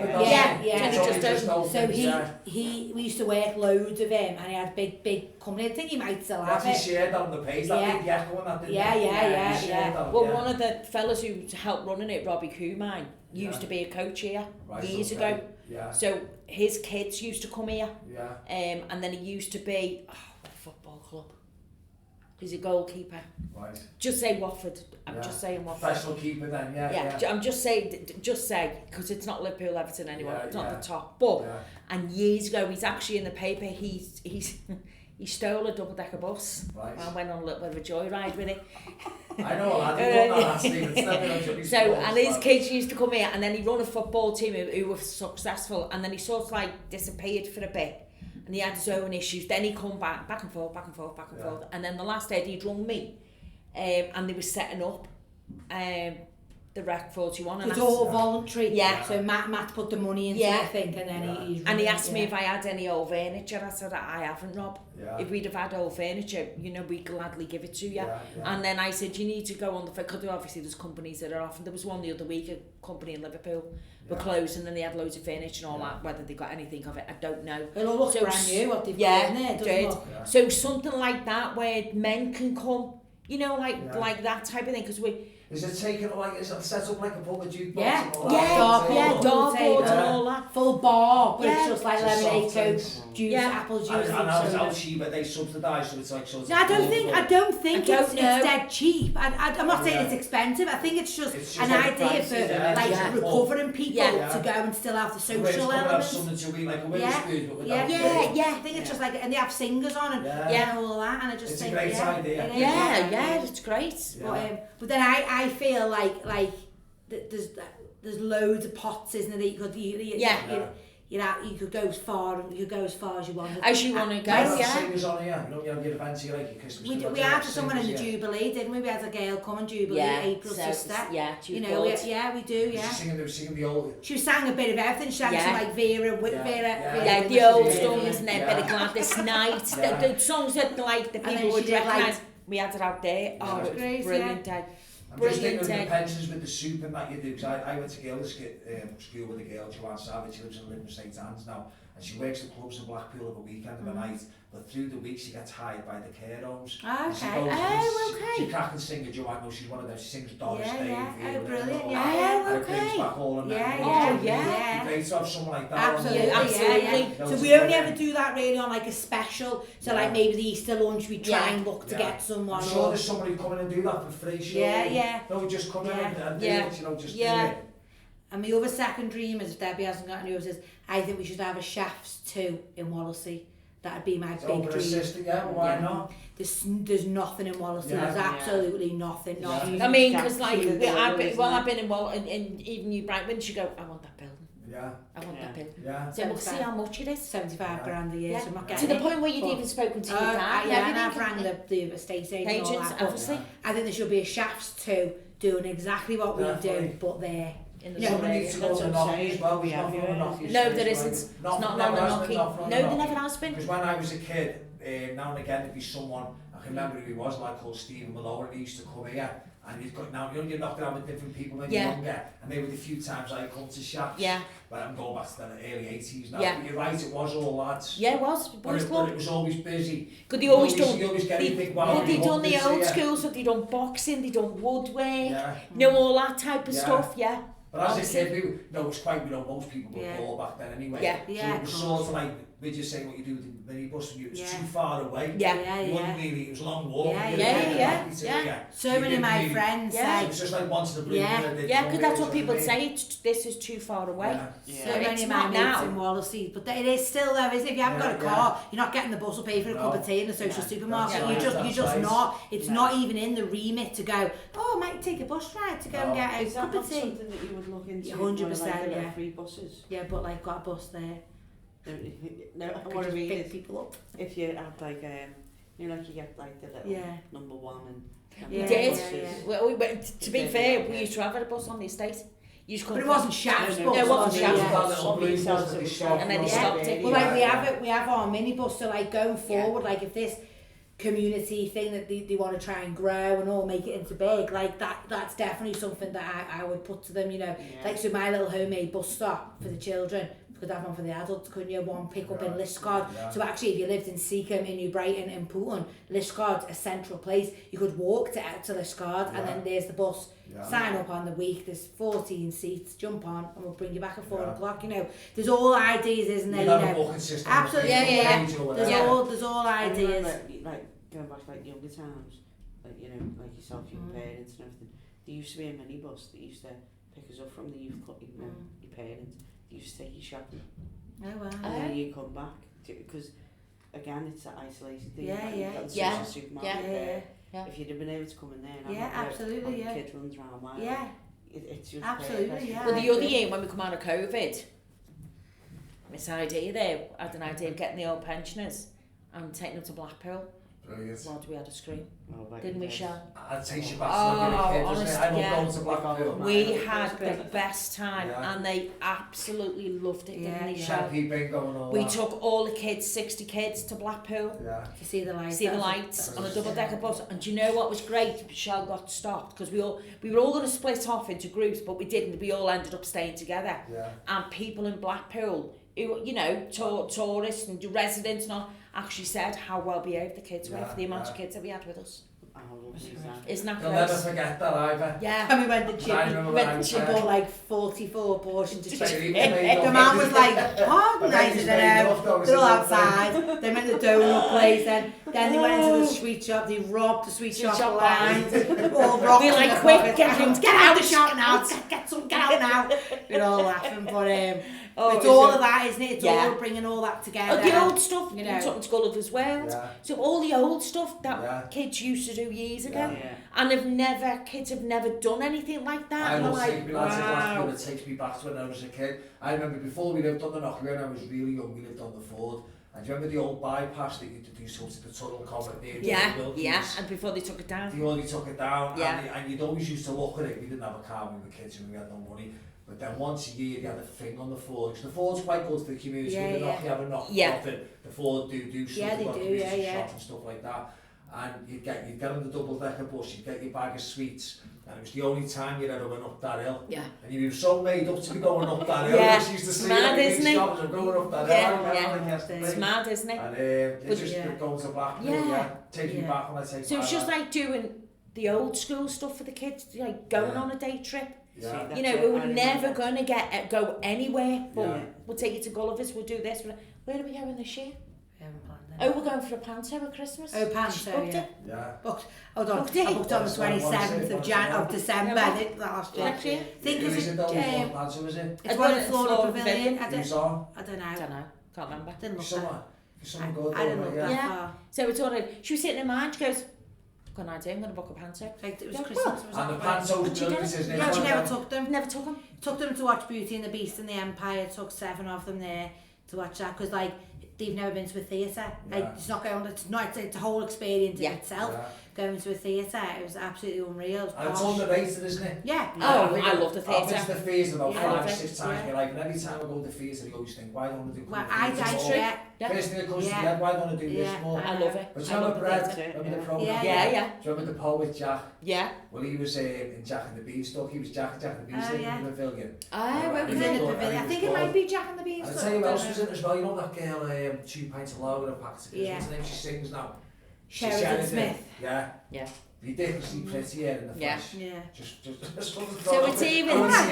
we used to work loads of him, and he had big company. I think he might still have it. He shared on the page. That big Echo and that didn't Yeah. Well, one of the fellas who helped running it, Robbie Kuhlmann, used to be a coach here years ago. Yeah. So his kids used to come here. Yeah. And then he used to be a football club. He's a goalkeeper. Right. Just say Watford. I'm just saying Watford. Professional keeper then, yeah. I'm just say, because it's not Liverpool, Everton anymore. It's not the top. But and years ago, he's actually in the paper. He stole a double-decker bus and went on a little bit of a joyride with it. I know, I didn't So, and his kids used to come here, and then he run a football team who were successful, and then he sort of like disappeared for a bit. And he had his own issues. Then he come back and forth. And then the last day he'd rung me, and they were setting up the Rec 41. And it's all voluntary. Yeah. So Matt put the money into it, I think, and then he asked me if I had any old furniture. I said, I haven't, Rob. Yeah. If we'd have had old furniture, we'd gladly give it to you. And then I said, you need to go on because obviously there's companies that are off. And there was one the other week, a company in Liverpool were closed, and then they had loads of furniture and all that. Whether they got anything of it, I don't know. It all looks brand new, what they've got in there, doesn't it? So something like that where men can come, like that type of thing, because is it taken is it set up like a pub with jukebox? Dartboards and all that. Full bar, but it's just like lemonade, coke, juice, apple juice. And how cheap are they subsidised? So it's like sort of. No, I don't think it's dead cheap. I'm not saying it's expensive. I think it's just an idea for recovering people to go and still have the social element. Something to be like a Witherspoon, but without I think it's just like, and they have singers on and all that, and I just think it's a great idea. It's great. But then I feel like there's loads of pots, isn't there? That you could go as far as you want. As you want to go, singers on here. You have your events here like your Christmas. We had someone in the Jubilee, didn't we? We had a girl come in Jubilee, April's sister. We do. Was she singing the old? She sang a bit of everything. She sang some like Vera. The old songs and a bit of Gladys Knight. The songs that like the people would recognise. We had it out there. Oh, it was brilliant day. I'm just thinking of the pensions with the soup and that you do, because I went to girls' school with a girl, Joanne Savage. She lives in Liverpool St Anne's now, and she works the clubs in Blackpool of a weekend of a night, but through the week she gets hired by the care homes. She can't sing a Joanne, no, she's one of them, she sings Doris Day. Brilliant, and it brings back all of them. It'd be great to have someone like that. Absolutely. So we only ever do that really on like a special, so like maybe the Easter lunch we try and look to get someone. I'm sure there's somebody coming and do that for free. No, just come in and do it, just do it. And my other second dream is, if Debbie hasn't got any others, is I think we should have a Shafts 2 in Wallasey. That'd be my big dream. Why not? There's nothing in Wallasey. There's absolutely nothing. I mean, because like I've been in Wallasey, and even you, Bright, when you go, I want that building. I want that building. So we'll see how much it is. 75 grand a year. So I'm not getting to the point where you'd even spoken to your dad. And I've rang the estate agents, obviously. I think there should be a Shafts 2 doing exactly what we do, but there. Somebody needs to go to Knocky as well. No, there isn't. It's not on the Knocky. No, there never has been. Because when I was a kid, now and again there'd be someone, I can remember who he was, like called Stephen Malone, and he used to come here, And you've got now, you knocked around with different people when you're younger, and maybe the few times I come to shops, but I'm going back to the early 80s now, but you're right, it was all lads. Yeah, it was, boys club. But it was always busy. Because they always done, they done the old school stuff, they done boxing, they done woodwork, all that type of stuff, But as a kid, it was quite, most people were poor back then anyway. So it was sort of like, we just say what you do with the minibus, it was too far away. You wouldn't really, it was a long walk. So many of my friends say. It was just like once in a blue moon. Because that's what people say, this is too far away. So many of my mates in Wallasey, but it is still though, isn't it? If you haven't got a car, you're not getting the bus or pay for a cup of tea in the social supermarket. You're just not. It's not even in the remit to go, oh, I might take a bus ride to go and get a cup of tea. Is that something that you would look into? 100%, free buses? Yeah, but like got a bus there. No, what I mean pick is, people up. if you had like you get like the little number one and We did. Well, to be fair, we used to have a bus on the estate. But it wasn't Shafts bus. No, it wasn't Shafts bus. And then they stopped it. Well, like we have our minibus, so like going forward, like if this community thing that they want to try and grow and all make it into big, like that's definitely something that I would put to them, like so my little homemade bus stop for the children, could have one for the adults, couldn't you? One pick up in Liscard. So actually if you lived in Seacombe, in New Brighton, in Pooton, Liscard's a central place. You could walk to Liscard and then there's the bus. Sign up on the week, there's 14 seats, jump on and we'll bring you back at 4 o'clock, There's all ideas, isn't there? Absolutely, There's all ideas. Like going back to like younger times, like like yourself, your parents and everything. There used to be a minibus that used to pick us up from the youth club, your parents. They used to take you shopping. Oh wow. And then you come back because again it's that isolation thing. If you'd have been able to come in there and absolutely, have kids runs around while it's just absolutely, Well, the other year when we come out of COVID, this idea there, I had an idea of getting the old pensioners and taking them to Blackpool. Brilliant. Lord, we had a scream. Like didn't we, Sean? I'd take you back to honestly, I love going to Blackpool. We had the best time and they absolutely loved it, didn't they, Sean? We took all the kids, 60 kids, to Blackpool to see the lights. On a double-decker bus. And do you know what was great? Michelle got stopped because we were all going to split off into groups, but we didn't. We all ended up staying together. And people in Blackpool, who, tourists and residents and all, actually said how well behaved the kids were for the amount of kids that we had with us. Isn't that You'll never forget that either. Yeah. And we went to Chip, bought like 44 portions of chicken. The man was like, pardon, I said, they're all outside. They went to the donut place, then they went into the sweet shop, they robbed the sweet shop lines, all rocked. We were like, quick, get out the shop now, get out now. We're all laughing, but it's all of that, isn't it? It's all bringing all that together. The old stuff, we took to Gulliver's World. So all the old stuff that kids used to do years ago, and kids have never done anything like that. I love taking me wow. It takes me back to when I was a kid. I remember before we lived on the Knocker, when I was really young, we lived on the Ford. And do you remember the old bypass that you used to do sort of the tunnel comet near and before they took it down. They took it down, and you'd always used to look at it. We didn't have a car when we were kids and we had no money. But then once a year they had a thing on the Ford, because the Ford's quite good for the community. The Knocker have a not-for-profit. The Ford do stuff, they do, shops and stuff like that. And you'd get on the double-decker bus, you'd get your bag of sweets, and it was the only time you'd ever went up that hill. And you were so made up to be going up that hill. You used to see mad, isn't it? Shops and going up that hill. It's mad, isn't it? And it's just going to Blackpool, take me back when I take so it's just like doing the old school stuff for the kids, like going on a day trip. We were never going to go anywhere, but we'll take you to Gulliver's, we'll do this. Where are we going this year? We haven't planned it. Oh, we're going for a panto at Christmas. Oh, panto, Booked. Hold on. Booked it. I booked on the 27th of December last year. Think is it panto, is it? It's one at Flora Pavilion. I don't know. Can't remember. Didn't look that. I didn't look that far. So it's all right. She was sitting in mind, she goes, I've got an idea, I'm going to book a panto. It was Christmas. And the panto's brilliant, isn't it? No, she never took them. Never took them. Took them to watch Beauty and the Beast and the Empire. Took 7 of them there to watch that, because they've never been to a theatre. It's not going. It's a whole experience in itself. going to a theatre. It was absolutely unreal. And it's underrated, isn't it? Yeah. Oh, I love the theatre. I've been to the theatre about Yeah. 5-6 times in my life, and every time I go to the theatre, I always think, why don't I do Well, First thing that comes to my head, why don't I do this more? I love it. But do you remember Brad? Remember the programme? Yeah. Do you remember the poet Jack? Yeah. Well, he was in Jack and the Beanstalk. He was Jack and the Beanstalk in the pavilion. He was in the pavilion. I think it might be Jack and the Beanstalk. I'll tell you who else was in it as well. You know that girl, 2 pints of lager and a packet of crisps. What's her name? She sings now. Sheridan Smith. Yeah. Yeah. Ridiculously pretty in the flesh. Yeah. Just so it's even that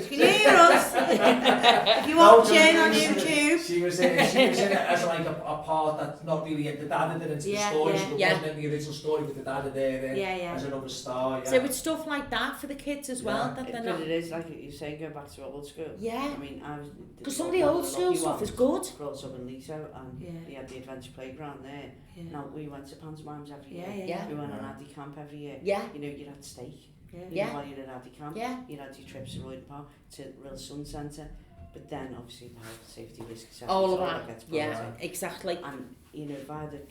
Can you hear us? If you watch it on YouTube. She was in it as like a part that's not really the dad did into the story. She wasn't in the original story, but the dad there as another star. Yeah. So it's stuff like that for the kids as well. That they're not. But it is like you say, go back to old school. Yeah. I mean, because some of the old school stuff is good. Brought up in Liso, and they had the adventure playground there. Yeah. Now we went to pantomimes every year. Yeah. We went on Addy camp every year. Yeah. You know, you had steak. Yeah. While you were at Addy camp. Yeah. You had your trips to Royal Park to Wirral Sun Centre. But then obviously the health, safety, risk assessment. All of that. Yeah. Exactly. And you know, if I had,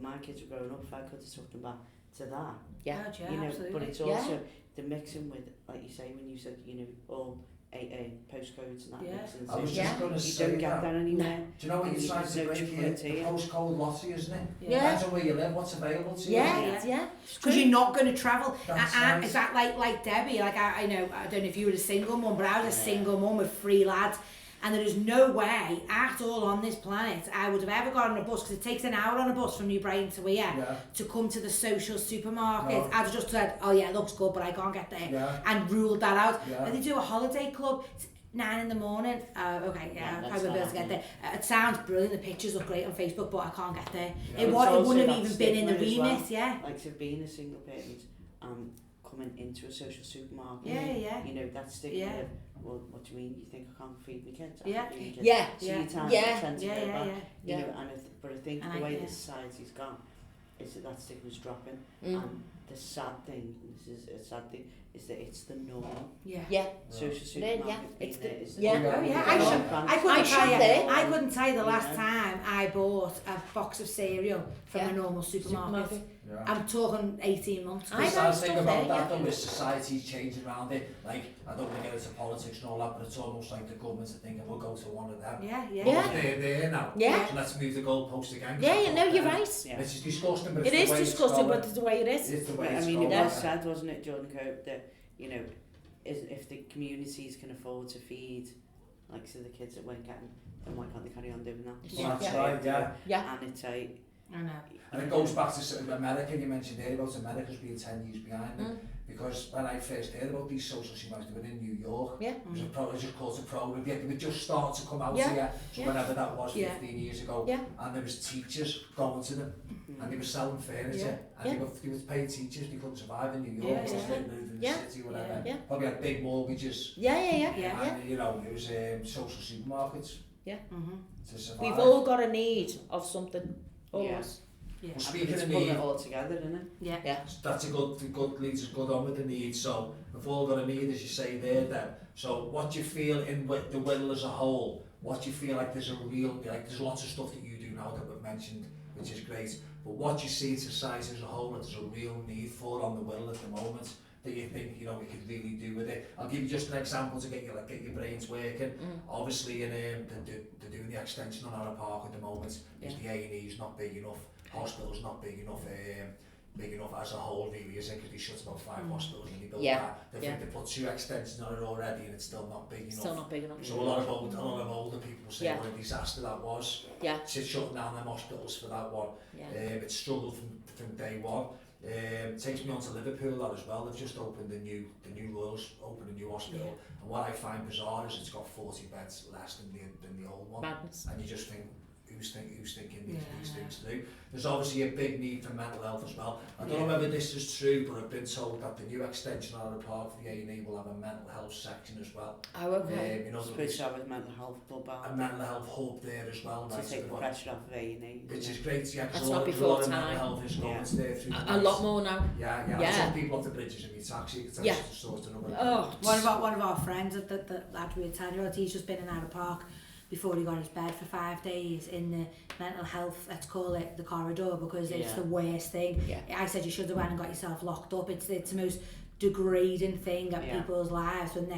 my kids were growing up, if I could have took them back to that. Yeah. You know, absolutely. but it's also the mixing with, like you say, when you said, all postcodes and that mixing. I was just going to say you don't get that anymore. Do you know what you're trying to break here? The postcode lottery, isn't it? Yeah. Depends on where you live, what's available to you. Yeah. Because you're not going to travel. Nice. Is that like Debbie? Like I don't know if you were a single mum, but I was a single mum with 3 lads. And there is no way at all on this planet I would have ever got on a bus, because it takes an hour on a bus from New Brighton to here to come to the social supermarket. No. I'd have just said, oh yeah, it looks good, but I can't get there, and ruled that out. And they do a holiday club. It's 9 in the morning. Okay, I probably won't be able to get there. It sounds brilliant. The pictures look great on Facebook, but I can't get there. It wouldn't have even been in the remit. Like to being a single parent coming into a social supermarket. You know, that stigma of, well, what do you mean? You think I can't feed my kids? You know, but I think the way the society's gone is that stigma's dropping. And the sad thing, this is a sad thing, is that it's the norm. Social supermarket. I couldn't tell you the last time I bought a box of cereal from a normal supermarket. I'm talking 18 months. The sad thing about that though is society's changing around it. Like, I don't want to get into politics and all that, but it's almost like the government's thinking we'll go to one of them. They're there now. So let's move the goalpost again. You're right. It's disgusting, but it is disgusting, but it's the way it is. It's the way I mean, it was sad, wasn't it, during COVID, that, if the communities can afford to feed, like, so the kids that weren't getting, then why can't they carry on doing that? That's right, And it's I know. And it goes back to America. You mentioned there about America's being 10 years behind them. Because when I first heard about these social supermarkets, they were in New York. It was just called a program. They were just starting to come out here. So whenever that was, 15 years ago. And there was teachers going to them. And they were selling furniture. And they were paid teachers. They couldn't survive in New York. In the city, whatever. Probably had big mortgages. And, it was social supermarkets. To survive. We've all got a need of something. All of us. Well, speaking of need, need, it all together, isn't it? that's a good leads us good on with the need. So we've all got a need, as you say there. Then, so what do you feel in the Wirral as a whole? What do you feel like there's there's lots of stuff that you do now that we've mentioned, which is great. But what do you see in society as a whole that there's a real need for on the Wirral at the moment that you think we could really do with it? I'll give you just an example to get your brains working. Obviously, they're doing the extension on our park at the moment. Because the A&E's not big enough. Hospital's not big enough as a whole, really, is it? Because they shut about 5 hospitals and they built that. They put 2 extensions on it already, and it's still not big enough. So a lot of older people say what a disaster that was. Shutting down them hospitals for that one. It struggled from day one. It takes me on to Liverpool that as well. They've just opened the new Royals opened a new hospital, and what I find bizarre is it's got 40 beds less than the old one. Madness. And you just think, who's thinking these things to do? There's obviously a big need for mental health as well. I don't know whether this is true, but I've been told that the new extension on the park for the A&E will have a mental health section as well. Oh, okay. Supposed to have a mental health club. A mental health hub there as well. To take the pressure off of A&E. Which is great, because a lot of mental health is going there through a lot more now. Some people off the bridges in your taxi, you can tell sort of one of our friends that we were telling you about, he's just been in Outer Park before he got his bed for 5 days in the mental health, let's call it the corridor, because it's the worst thing. I said you should have went and got yourself locked up. It's the most degrading thing at people's lives when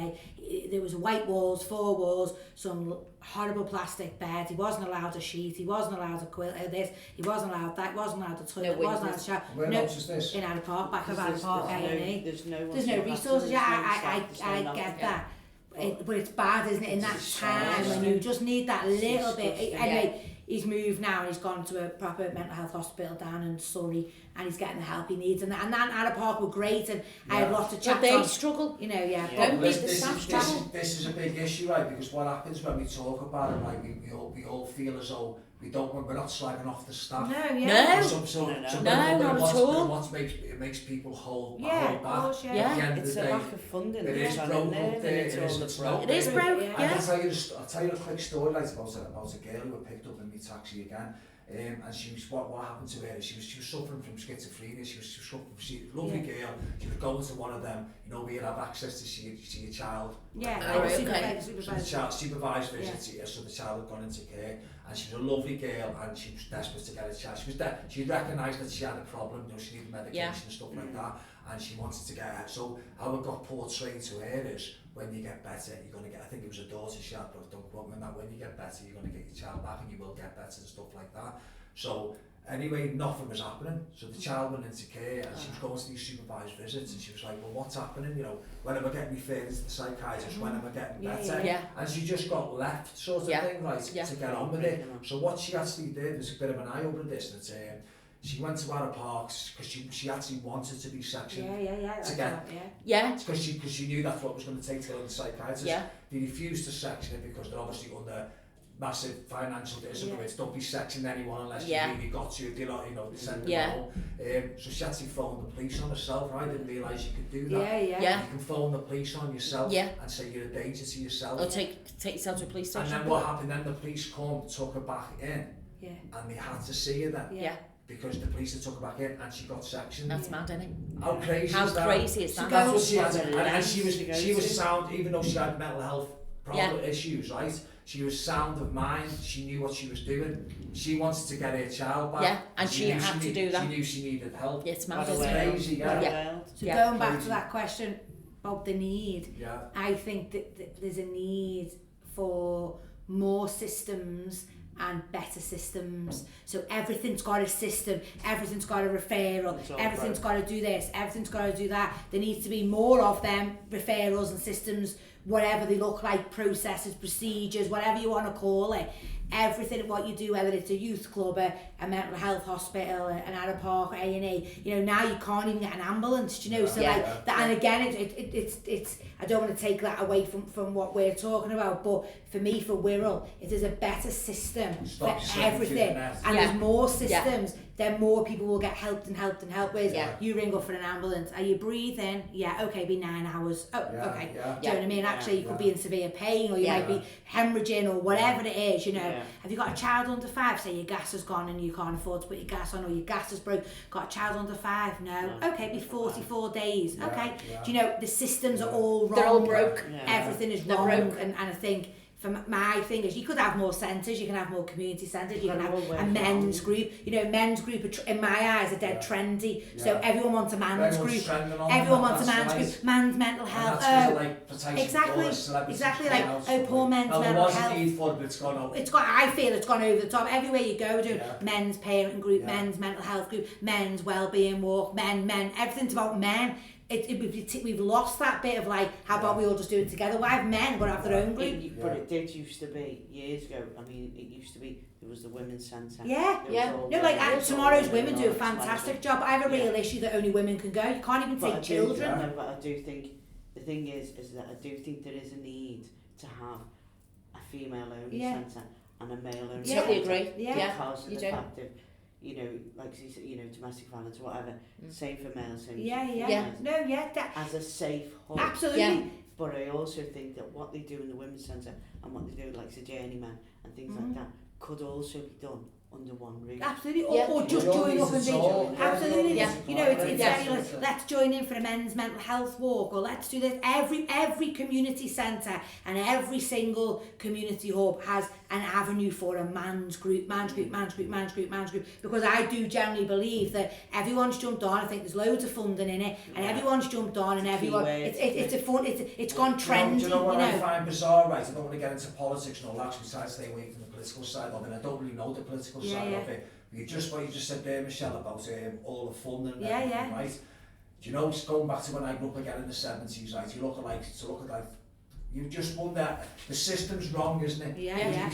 there was white walls, 4 walls, some horrible plastic bed. He wasn't allowed a sheet, he wasn't allowed a quilt, this, he wasn't allowed that, he wasn't allowed a toilet, he wasn't allowed a shower. Whereabouts is this? In Adder Park, back of Adder Park, A&E. There's no resources. I get that. But it's bad, isn't it, in that time when you just need that little bit. Anyway, he's moved now and he's gone to a proper mental health hospital down in Surrey, and he's getting the help he needs. And that Adder Park were great, and I had lots of chats. But they struggle. You know, Don't this, the staff struggle. This is a big issue, right? Because what happens when we talk about it, like we all feel as though we're not slagging off the staff. No, Not at all. What makes people hold back. Course, At the end it's of the a day, lack of funding. it is broke up there. It is broke. I'll tell you a quick story like about a girl who was picked up in my taxi again. And she was what happened to her is she was suffering from schizophrenia. She was suffering from lovely girl. She was going to one of them, where you have access to see your child. Supervised visit. So the child had gone into care, and she was a lovely girl, and she was desperate to get a child. She recognised that she had a problem. She needed medication and stuff like that, and she wanted to get her. So how it got portrayed to her is, when you get better, you're going to get, I think it was a daughter she had, but don't quote me on that, when you get better, you're going to get your child back, and you will get better and stuff like that. So anyway, nothing was happening. So the child went into care, and she was going to these supervised visits, and she was like, well, what's happening? When am I getting referred to the psychiatrist? When am I getting better? And she just got left, sort of thing, right, to get on with it. So what she actually did was a bit of an eye-opener, this, that she went to Wirral Parks because she actually wanted to be sectioned. Because she knew that's what was going to take to go to the psychiatrist. They refused to section it because they're obviously under massive financial disabilities. Don't be sectioning anyone unless you really got to. They send them home. So she actually phoned the police on herself. I didn't realise you could do that. You can phone the police on yourself and say you're a danger to yourself. Or take yourself to a police station. And then what happened? Then the police took her back in, and they had to see her then. Because the police had took her back in and she got sectioned. That's mad, isn't it? How crazy is that? How crazy is that? That's what she had. And she was sound, even though she had mental health issues, right? She was sound of mind. She knew what she was doing. She wanted to get her child back. And she had to do that. She knew she needed help. It's mad. That's crazy, So going back to that question about the need, I think that there's a need for more systems and better systems. So everything's got a system, everything's got a referral, everything's got to do this, everything's got to do that. There needs to be more of them referrals and systems, whatever they look like, processes, procedures, whatever you want to call it. Everything what you do, whether it's a youth club, a mental health hospital, an Adder Park, A&E, now you can't even get an ambulance, so like that. And again, it's I don't want to take that away from what we're talking about, but for me, for Wirral, it is a better system for everything, and there's more systems. Then more people will get helped. Whereas you ring up for an ambulance, are you breathing? Okay, be 9 hours. Do you know what I mean? Actually, you could be in severe pain, or you might be hemorrhaging, or whatever it is. Have you got a child under 5? Say your gas has gone and you can't afford to put your gas on, or your gas is broke. Got a child under 5? No. Okay, be 44 days. Okay. Do you know the systems are all wrong? They're all broke. Everything is wrong, and I think. My thing is, you could have more centres, you can have more community centres, you can have a men's group. Men's group in my eyes are dead trendy. So everyone wants a man's group. Everyone wants a man's group. Man's mental health. Exactly. Like poor men's mental health. Need for it, but it's gone over. I feel it's gone over the top. Everywhere you go, doing men's parenting group, men's mental health group, men's wellbeing walk, men. Everything's about men. We've lost that bit of like, how about we all just do it together? Why have men got to have their own group? But it did used to be years ago. I mean, it used to be there was the women's centre. Tomorrow's women do a fantastic job. I have a real issue that only women can go. You can't even take children. But I do think the thing is that I do think there is a need to have a female only centre and a male only centre. Totally agree. Because of the fact of, like you said, domestic violence, whatever, same for males, same for females. As a safe hub. Absolutely. But I also think that what they do in the women's centre and what they do, like the journeyman and things like that, could also be done under one roof. Absolutely, or just join up and be, absolutely, you know, it's very like, let's join in for a men's mental health walk, or let's do this. Every community centre and every single community hub has an avenue for a man's group, because I do generally believe that everyone's jumped on. I think there's loads of funding in it, and everyone's jumped on, and everyone, it's a fun, it's gone trendy, do you know what I find bizarre, right? I don't want to get into politics and all that, because I stay away from the political side of it, and I don't really know the political side of it. But what you just said there, Michelle, about all the funding and everything, right? Do you know, going back to when I grew up again in the 70s, right? You look at like, you just wonder, the system's wrong, isn't it?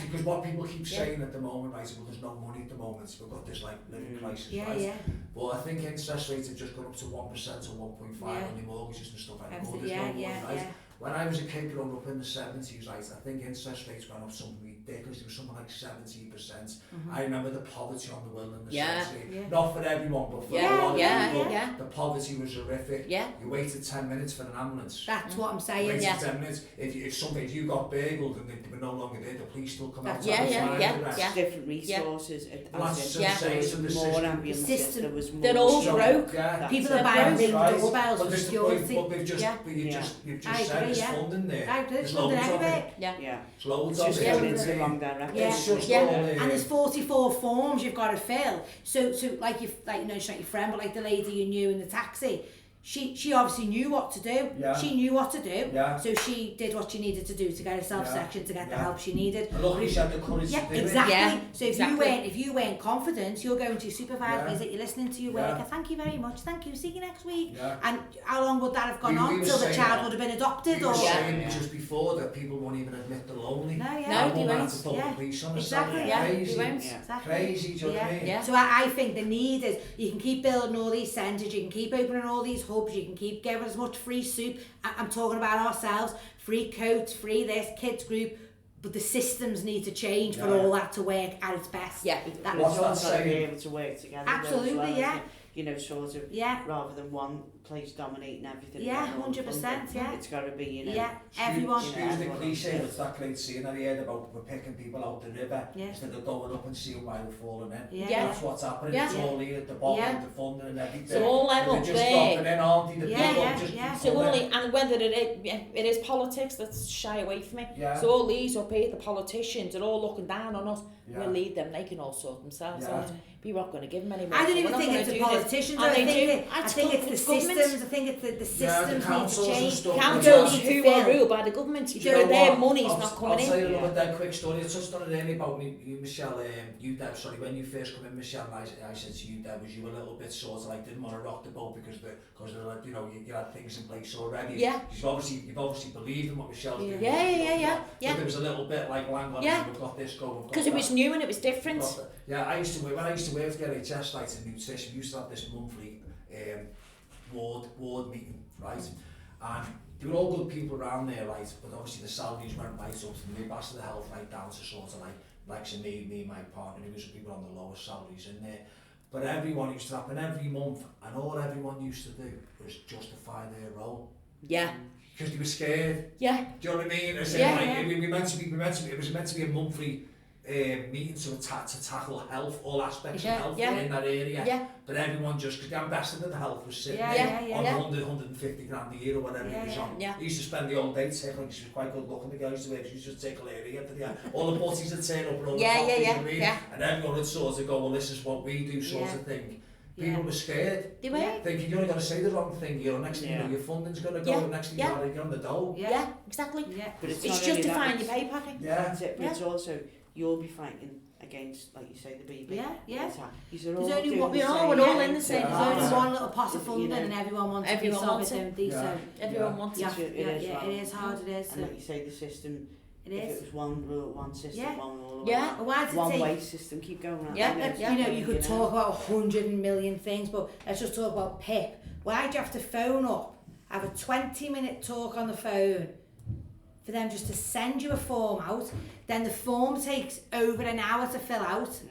Because what people keep saying at the moment, right, well, there's no money at the moment, so we've got this like living crisis, right? But I think interest rates have just gone up to 1% or 1.5 on your mortgages and stuff like that. There's no money, right? When I was a kid growing up in the 70s, right, I think interest rates went up something ridiculous. It was something like 17%. I remember the poverty on the Wirral in the 70s. Not for everyone, but for a lot of people. The poverty was horrific. You waited 10 minutes for an ambulance. That's what I'm saying. You waited 10 minutes. If you got burgled and they were no longer there, the police still come out. Different resources. More ambulances. There was more. They're all broke. People are buying ring doorbells for security. But you've just said there's funding there. There's funding everywhere. There's loads of it. It's just going into the wrong direction. It's just all there. And there's 44 forms you've got to fill. So like you know, she's not your friend, but like the lady you knew in the taxi, she obviously knew what to do. She knew what to do. So she did what she needed to do to get herself sectioned, to get the help she needed. And luckily she had the courage to do it. Exactly. So if you weren't confident, you're going to your supervisor visit, you're listening to your worker, thank you very much, thank you, see you next week. And how long would that have gone on till the child would have been adopted? We were saying just before that people won't even admit they're lonely. No, they won't have to pull the police on us. Crazy, do you know what I mean? So I think the need is, you can keep building all these centres, you can keep opening all these hubs, you can keep giving as much free soup. I'm talking about ourselves, free coats, free this, kids group, but the systems need to change for all that to work at its best. What's that saying? Be able to work together. Absolutely, You know, sort of, rather than one place dominating everything. 100%, It's got to be, you know. Everyone. Excuse the cliche, it's that great scene that he heard about we're picking people out the river instead of going up and seeing why they're falling in. That's what's happening. It's all here at the bottom, the funding and everything. So all end up just there. dropping in, aren't they? So only, and whether it is politics, let's shy away from it. So all these up here, the politicians, are all looking down on us. We'll leave them, they can all sort themselves out. We're not going to give them any more. I don't even think it's the politicians. I think it's the systems. I think it's the systems need to change. Councils who are ruled by the government, their money's not coming in. I'll tell you another quick story. I touched on it earlier about you, Michelle, you, Deb, sorry, when you first come in, Michelle, I said to you, Deb, was you a little bit sort of like didn't want to rock the boat because you know, you had things in place already. You've obviously believed in what Michelle's doing. So there was a little bit like, hang on, we've got this going. Because it was new and it was different. When I used to work for the NHS, like in nutrition, we used to have this monthly ward meeting, right? And there were all good people around there, right? But obviously the salaries went right up from the ambassador of health right down to sort of like me and my partner, who was people on the lowest salaries in there. But everyone used to happen every month, and all everyone used to do was justify their role. Because they were scared. Do you know what I mean? I said, it was meant to be a monthly meeting to tackle health, all aspects of health in that area. But everyone just, because the ambassador of the health was sitting on 150 grand a year or whatever he was on. He used to spend the whole day tickling. She was quite good looking, the girl used to work, she used to tickle her ear to the end. All the butties would turn up and all the coffee, and everyone would sort of go, well, this is what we do, sort of thing. People were scared. They were. Thinking you're only going to say the wrong thing. Next thing you know, your funding's going to go. Next thing you're on the dole. Exactly. But it's justifying your pay packet. That's it. But it's also, you'll be fighting against, like you say, the BB. We're all in the same. There's only one little pot of funding, and everyone wants to be decent. Everyone wants it. It is hard. It is. And like you say, the system. It is. If it was one rule, one system, one way system, keep going around. You know, you could talk about 100 million things, but let's just talk about PIP. Why'd you have to phone up, have a 20-minute talk on the phone, for them just to send you a form out? Then the form takes over an hour to fill out.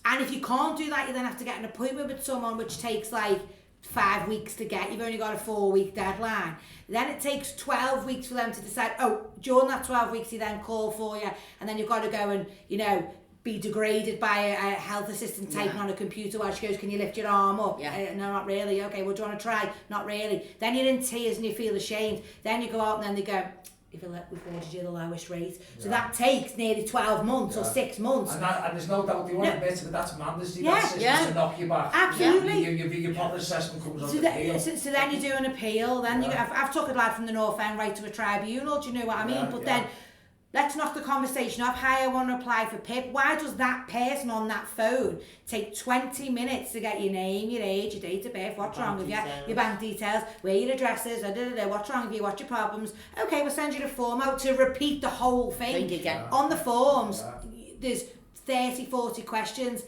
And if you can't do that, you then have to get an appointment with someone, which takes like 5 weeks to get. You've only got a 4-week deadline. Then it takes 12 weeks for them to decide, during that 12 weeks, you then call for you, and then you've got to go and, you know, be degraded by a health assistant typing on a computer while she goes, can you lift your arm up? No, not really. Okay, well, do you want to try? Not really. Then you're in tears and you feel ashamed. Then you go out and then they go, we've ordered you the lowest rate. So that takes nearly 12 months or 6 months. And there's no doubt, you want to admit it, that's madness. That system to knock you back. Absolutely. Your proper assessment comes on so appeal. So then you do an appeal. Then I've took a lad from the North End right to a tribunal, do you know what I mean? But then, let's knock the conversation off. Hi, I want to apply for PIP. Why does that person on that phone take 20 minutes to get your name, your age, your date of birth, what's wrong with you, your bank details, where your address is, what's wrong with you, what's your problems? Okay, we'll send you the form out to repeat the whole thing. On the forms, there's 30, 40 questions.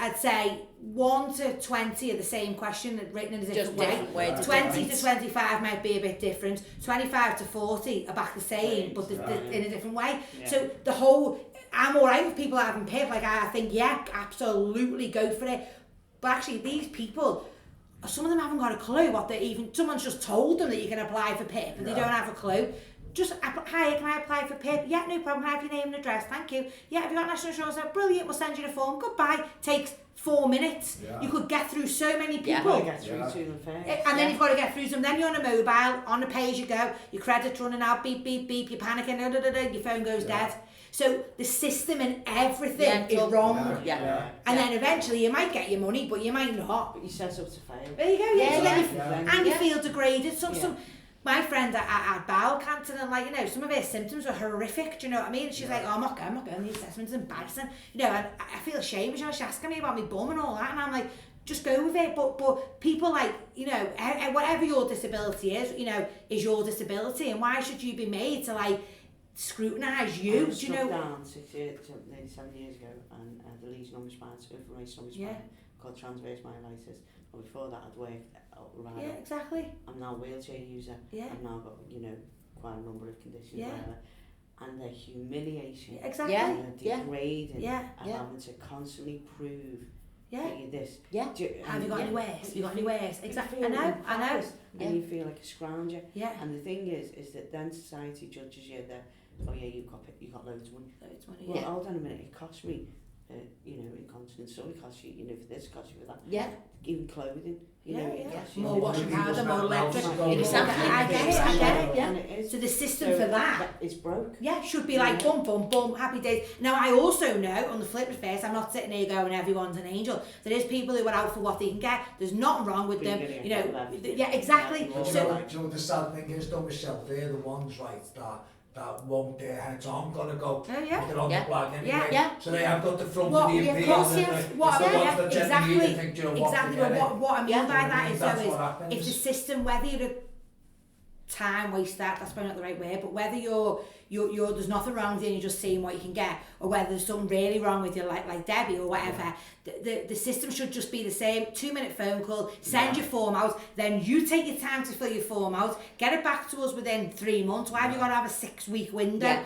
I'd say 1 to 20 are the same question written in a different way. 20 to 25 might be a bit different. 25 to 40 are back the same, but in a different way. So the whole, I'm alright with people having PIP. Like I think, absolutely go for it. But actually, these people, some of them haven't got a clue what they're even. Someone's just told them that you can apply for PIP, and they don't have a clue. Just, hi, can I apply for PIP? Yeah, no problem. Can I have your name and address? Thank you. Yeah, have you got national insurance? Brilliant, we'll send you the form. Goodbye. Takes 4 minutes. You could get through so many people. Get through to them first. And then you've got to get through to them. Then you're on a mobile, on a pay as you go. Your credit's running out, beep, beep, beep. You're panicking, your phone goes dead. So the system and everything is wrong. And then eventually you might get your money, but you might not. But you set up to fail. There you go. And you feel degraded. My friend had bowel cancer, and some of her symptoms were horrific, do you know what I mean? And she's like, I'm not going, the assessment's embarrassing. And I feel ashamed, she's asking me about my bum and all that, and I'm like, just go with it. But people whatever your disability is, is your disability, and why should you be made to scrutinise you? Do you know? Down 7 years ago, and the lesion on my spine, inflammation on my spine, called transverse myelitis. And before that, I'd worked around. Yeah, exactly. I'm now a wheelchair user. I've now got quite a number of conditions. And the humiliation. Exactly. And the degrading. And having to constantly prove. This. Have you got any ways? Have you got any ways? Exactly. I know. And you feel like a scrounger. And the thing is that then society judges you that, you got loads of money. Well, hold on a minute, it cost me, incontinence, so it costs you, for this, it costs you for that. Even clothing, more washing powder, more electric. Exactly. I get it. So the system for that is broke. Should be like bum, bum, bum, happy days. Now I also know, on the flip of this, I'm not sitting here going everyone's an angel. There is people who are out for what they can get. There's nothing wrong with them. Exactly. So the sad thing is, though, Michelle, they're the ones, that won't their heads on, gonna go. They're on the flag anyway. So they have got the front of the appeal, and it's the ones that genuinely think, what I mean by that is, if the system, whether you're a time waster, that's probably not the right word, but whether you're there's nothing wrong with you and you're just seeing what you can get, or whether there's something really wrong with you, like Debbie or whatever, the system should just be the same. 2-minute phone call, send your form out, then you take your time to fill your form out, get it back to us within 3 months. Why have you got to have a 6-week window?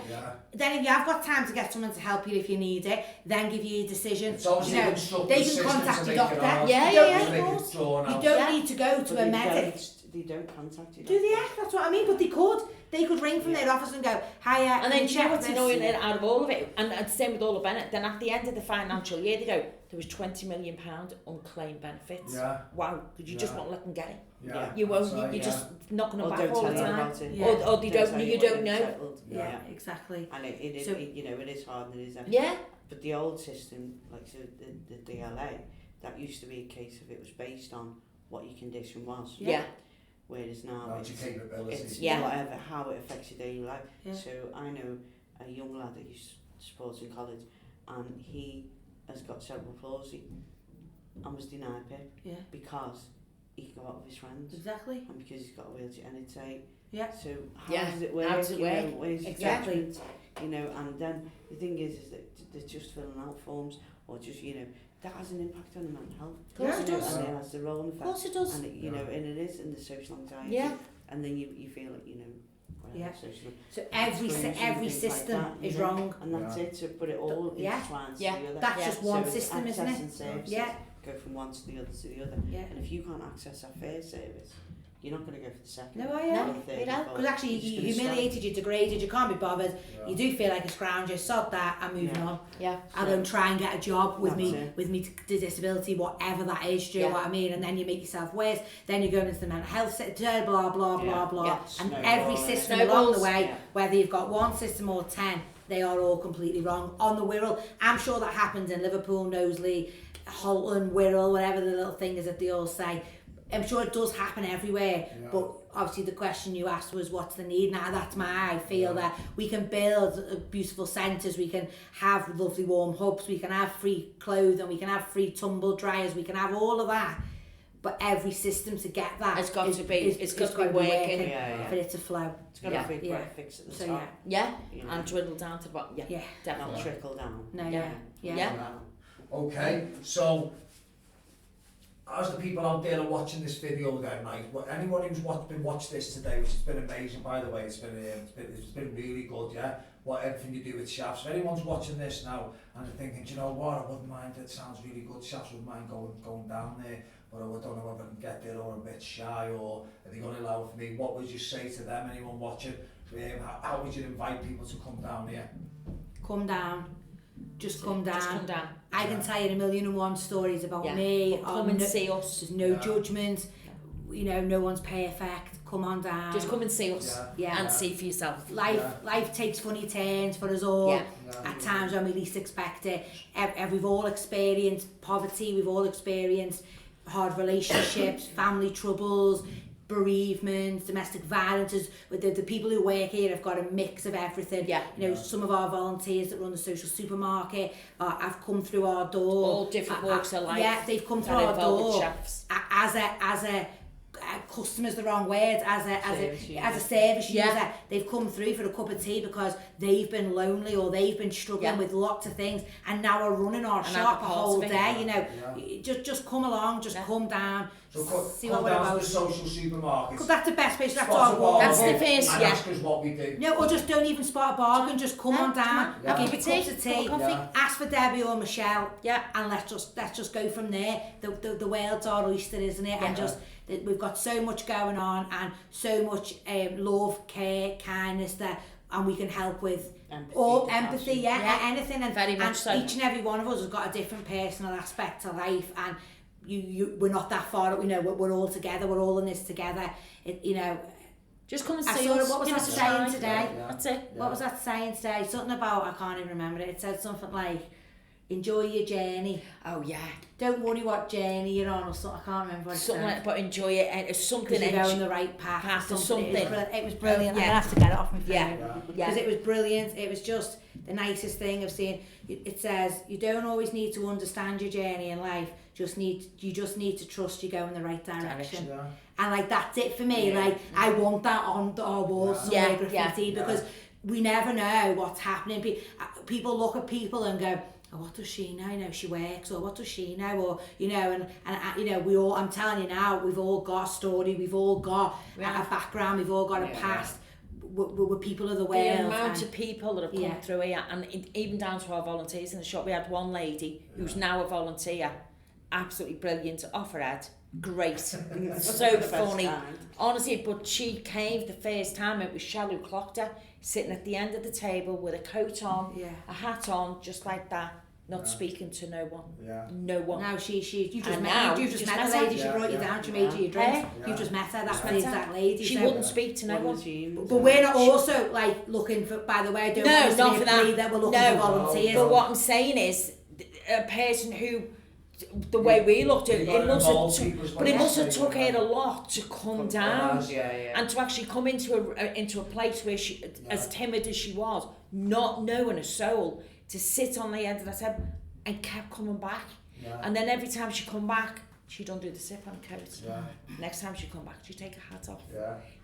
Then if you have got time to get someone to help you if you need it, then give you your decision. They can contact your doctor. You don't need to go to a medic. They don't contact you. Do they? That's what I mean. But they could ring from their office and go, hiya. And then check what's annoying out of all of it. And the same with all of Bennett. Then at the end of the financial year, they go, there was £20 million unclaimed benefits. Wow. Because you just won't let them get it. You won't. You're just knocking them back all the time. Or they don't. You don't know. Exactly. And it is hard and it is. But the old system, like the DLA, that used to be a case of it was based on what your condition was. Whereas now it's whatever, how it affects your daily life. So I know a young lad that used sports in college, and he has got cerebral palsy and was denied PIP because he could go out with his friends. Exactly. And because he's got a wheelchair, and it's so how does it work? How does it work? Where's Exactly. Judgment? And then the thing is that they're just filling out forms, or just that has an impact on the mental health. Of course it does. And it has the role in effect. Of course it does. And and it is in the social anxiety. And then you feel like, social. So every system like that, is wrong. And that's it. So put it all intertwines together. That's just one system, isn't it? Go from one to the other to the other. And if you can't access that fair service, you're not going to go for the second. No, because actually you humiliated, you degraded, you can't be bothered. You do feel like a scrounger. Sod that, I'm moving on. I don't try and get a job with me disability, whatever that is. Do you know what I mean? And then you make yourself worse. Then you go into the mental health sector, blah blah blah blah, and every system along the way, whether you've got one system or 10, they are all completely wrong. On the Wirral, I'm sure that happens in Liverpool, Knowsley, Holton, Wirral, whatever the little thing is that they all say. I'm sure it does happen everywhere, but obviously the question you asked was what's the need. Now that's I feel that we can build beautiful centres, we can have lovely warm hubs, we can have free clothing, we can have free tumble dryers, we can have all of that, but every system to get that it's got to be working for it to flow. It's got to be breakfast at the top. And dwindle down to the bottom. Definitely. Not trickle down. Okay, so as the people out there are watching this video then, right, anyone who's watched this today, which has been amazing by the way, it's been really good, everything you do with shafts. If anyone's watching this now and they're thinking, do you know what, I wouldn't mind, it sounds really good, shafts wouldn't mind going down there, but I don't know if I can get there, or a bit shy, or are they going to allow it for me? What would you say to them, anyone watching? How would you invite people to come down here? Come down. Just come down. Just come down. I can tell you 1,000,001 stories about me. Come and see us. There's no judgment. You know, no one's perfect. Come on down. Just come and see us. And see for yourself. Life takes funny turns for us all. At times when we least expect it. We've all experienced poverty. We've all experienced hard relationships, family troubles, bereavements, domestic violences. With the people who work here have got a mix of everything. You know, some of our volunteers that run the social supermarket have come through our door. All different walks of life. They've come through our door as a customer's the wrong word, as a service user. They've come through for a cup of tea because they've been lonely or they've been struggling with lots of things, and now are running our shop a whole day. You know, just come along, come down. So see come down to the social supermarket. Because that's the best place. That's our walk. That's the first. And ask us what we do. No, or just don't even spot a bargain. Just come on down. I'll give you cups of tea. Ask for Debbie or Michelle. And let's just go from there. The world's our oyster, isn't it? And just we've got so much going on and so much love, care, kindness and we can help with empathy, anything, and very much so. Each and every one of us has got a different personal aspect to life, and we're not that far. You know, we're all together. We're all in this together. Just come and see us. What was that saying today? That's it. What was that saying today? Something about, I can't even remember it. It said something like, enjoy your journey. Oh yeah. Don't worry what journey you're on or something. I can't remember what it said. Something like, but enjoy it, and it's something. You're going the right path. Something. It was brilliant. I'm gonna have to get it off my phone. Because it was brilliant. It was just the nicest thing I've seen. It says you don't always need to understand your journey in life. You just need to trust you go in the right direction. And like that's it for me. Like I want that on our walls somewhere graffiti because we never know what's happening. People look at people and go, oh, what does she know? You know, she works, or what does she know? Or, you know, and you know, we all, I'm telling you now, we've all got a story, we've all got a background, we've all got a past. We're people of the world. The amount of people that have come through here, and even down to our volunteers in the shop, we had one lady who's now a volunteer, absolutely brilliant, off her head, great, so funny, honestly, but she came the first time, it was Shell who clocked her, sitting at the end of the table with a coat on, a hat on, just like that, not speaking to no one. No one. Now you just met the lady, she brought you down, she made you your drink. You just met her, that's the exact lady. She wouldn't speak to no one. But we're not also like looking for, by the way, don't want us to agree that we're looking for volunteers. But what I'm saying is, a person who, the way we looked at it, it must have took her a lot to come down and to actually come into a place where she, as timid as she was, not knowing a soul, to sit on the end of that table and kept coming back. And then every time she come back, she'd undo the zip on coat. Next time she'd come back, she'd take her hat off.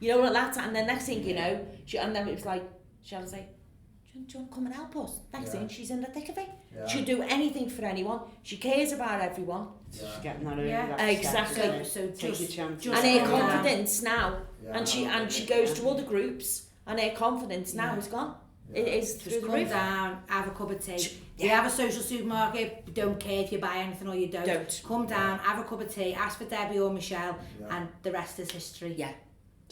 You know, like that. And then next thing you know, and then it was like, she'd say, do you want to come and help us? Next thing, she's in the thick of it. She'll do anything for anyone. She cares about everyone. She's getting that over exactly. So take your chance. And her confidence now, and she goes to other groups, and her confidence now is gone. It is through just the come roof. down, have a cup of tea. We have a social supermarket, we don't care if you buy anything or you don't. Come down, have a cup of tea, ask for Debbie or Michelle, and the rest is history. Yeah.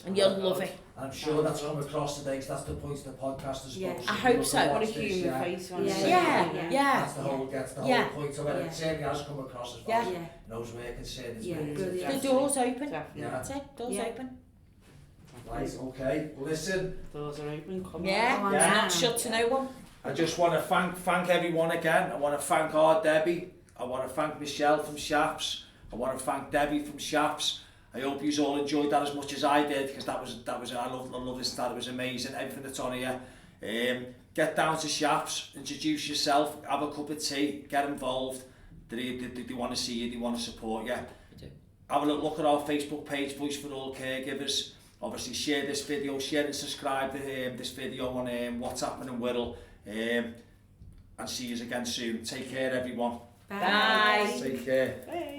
And you'll love it. I'm sure that's come across today, because that's the point of the podcast as well. I hope so. What a human face. Yeah. That's the whole point of it. It certainly has come across as well. Knows where concerned is. The door's open. That's it. Door's open. Right, okay. Well, listen. Doors are open. Come on. It's not shut to no one. I just want to thank everyone again. I want to thank our Debbie. I want to thank Michelle from Shafts. I want to thank Debbie from Shafts. I hope you all enjoyed that as much as I did, because that was I love this. That it was amazing. Everything that's on here. Get down to Shafts, introduce yourself, have a cup of tea, get involved. They want to see you, they want to support you. Have a look at our Facebook page, Voice for All Caregivers. Obviously share this video, share and subscribe to this video on What's Happening in Wirral. And see you again soon. Take care, everyone. Bye. Take care. Bye.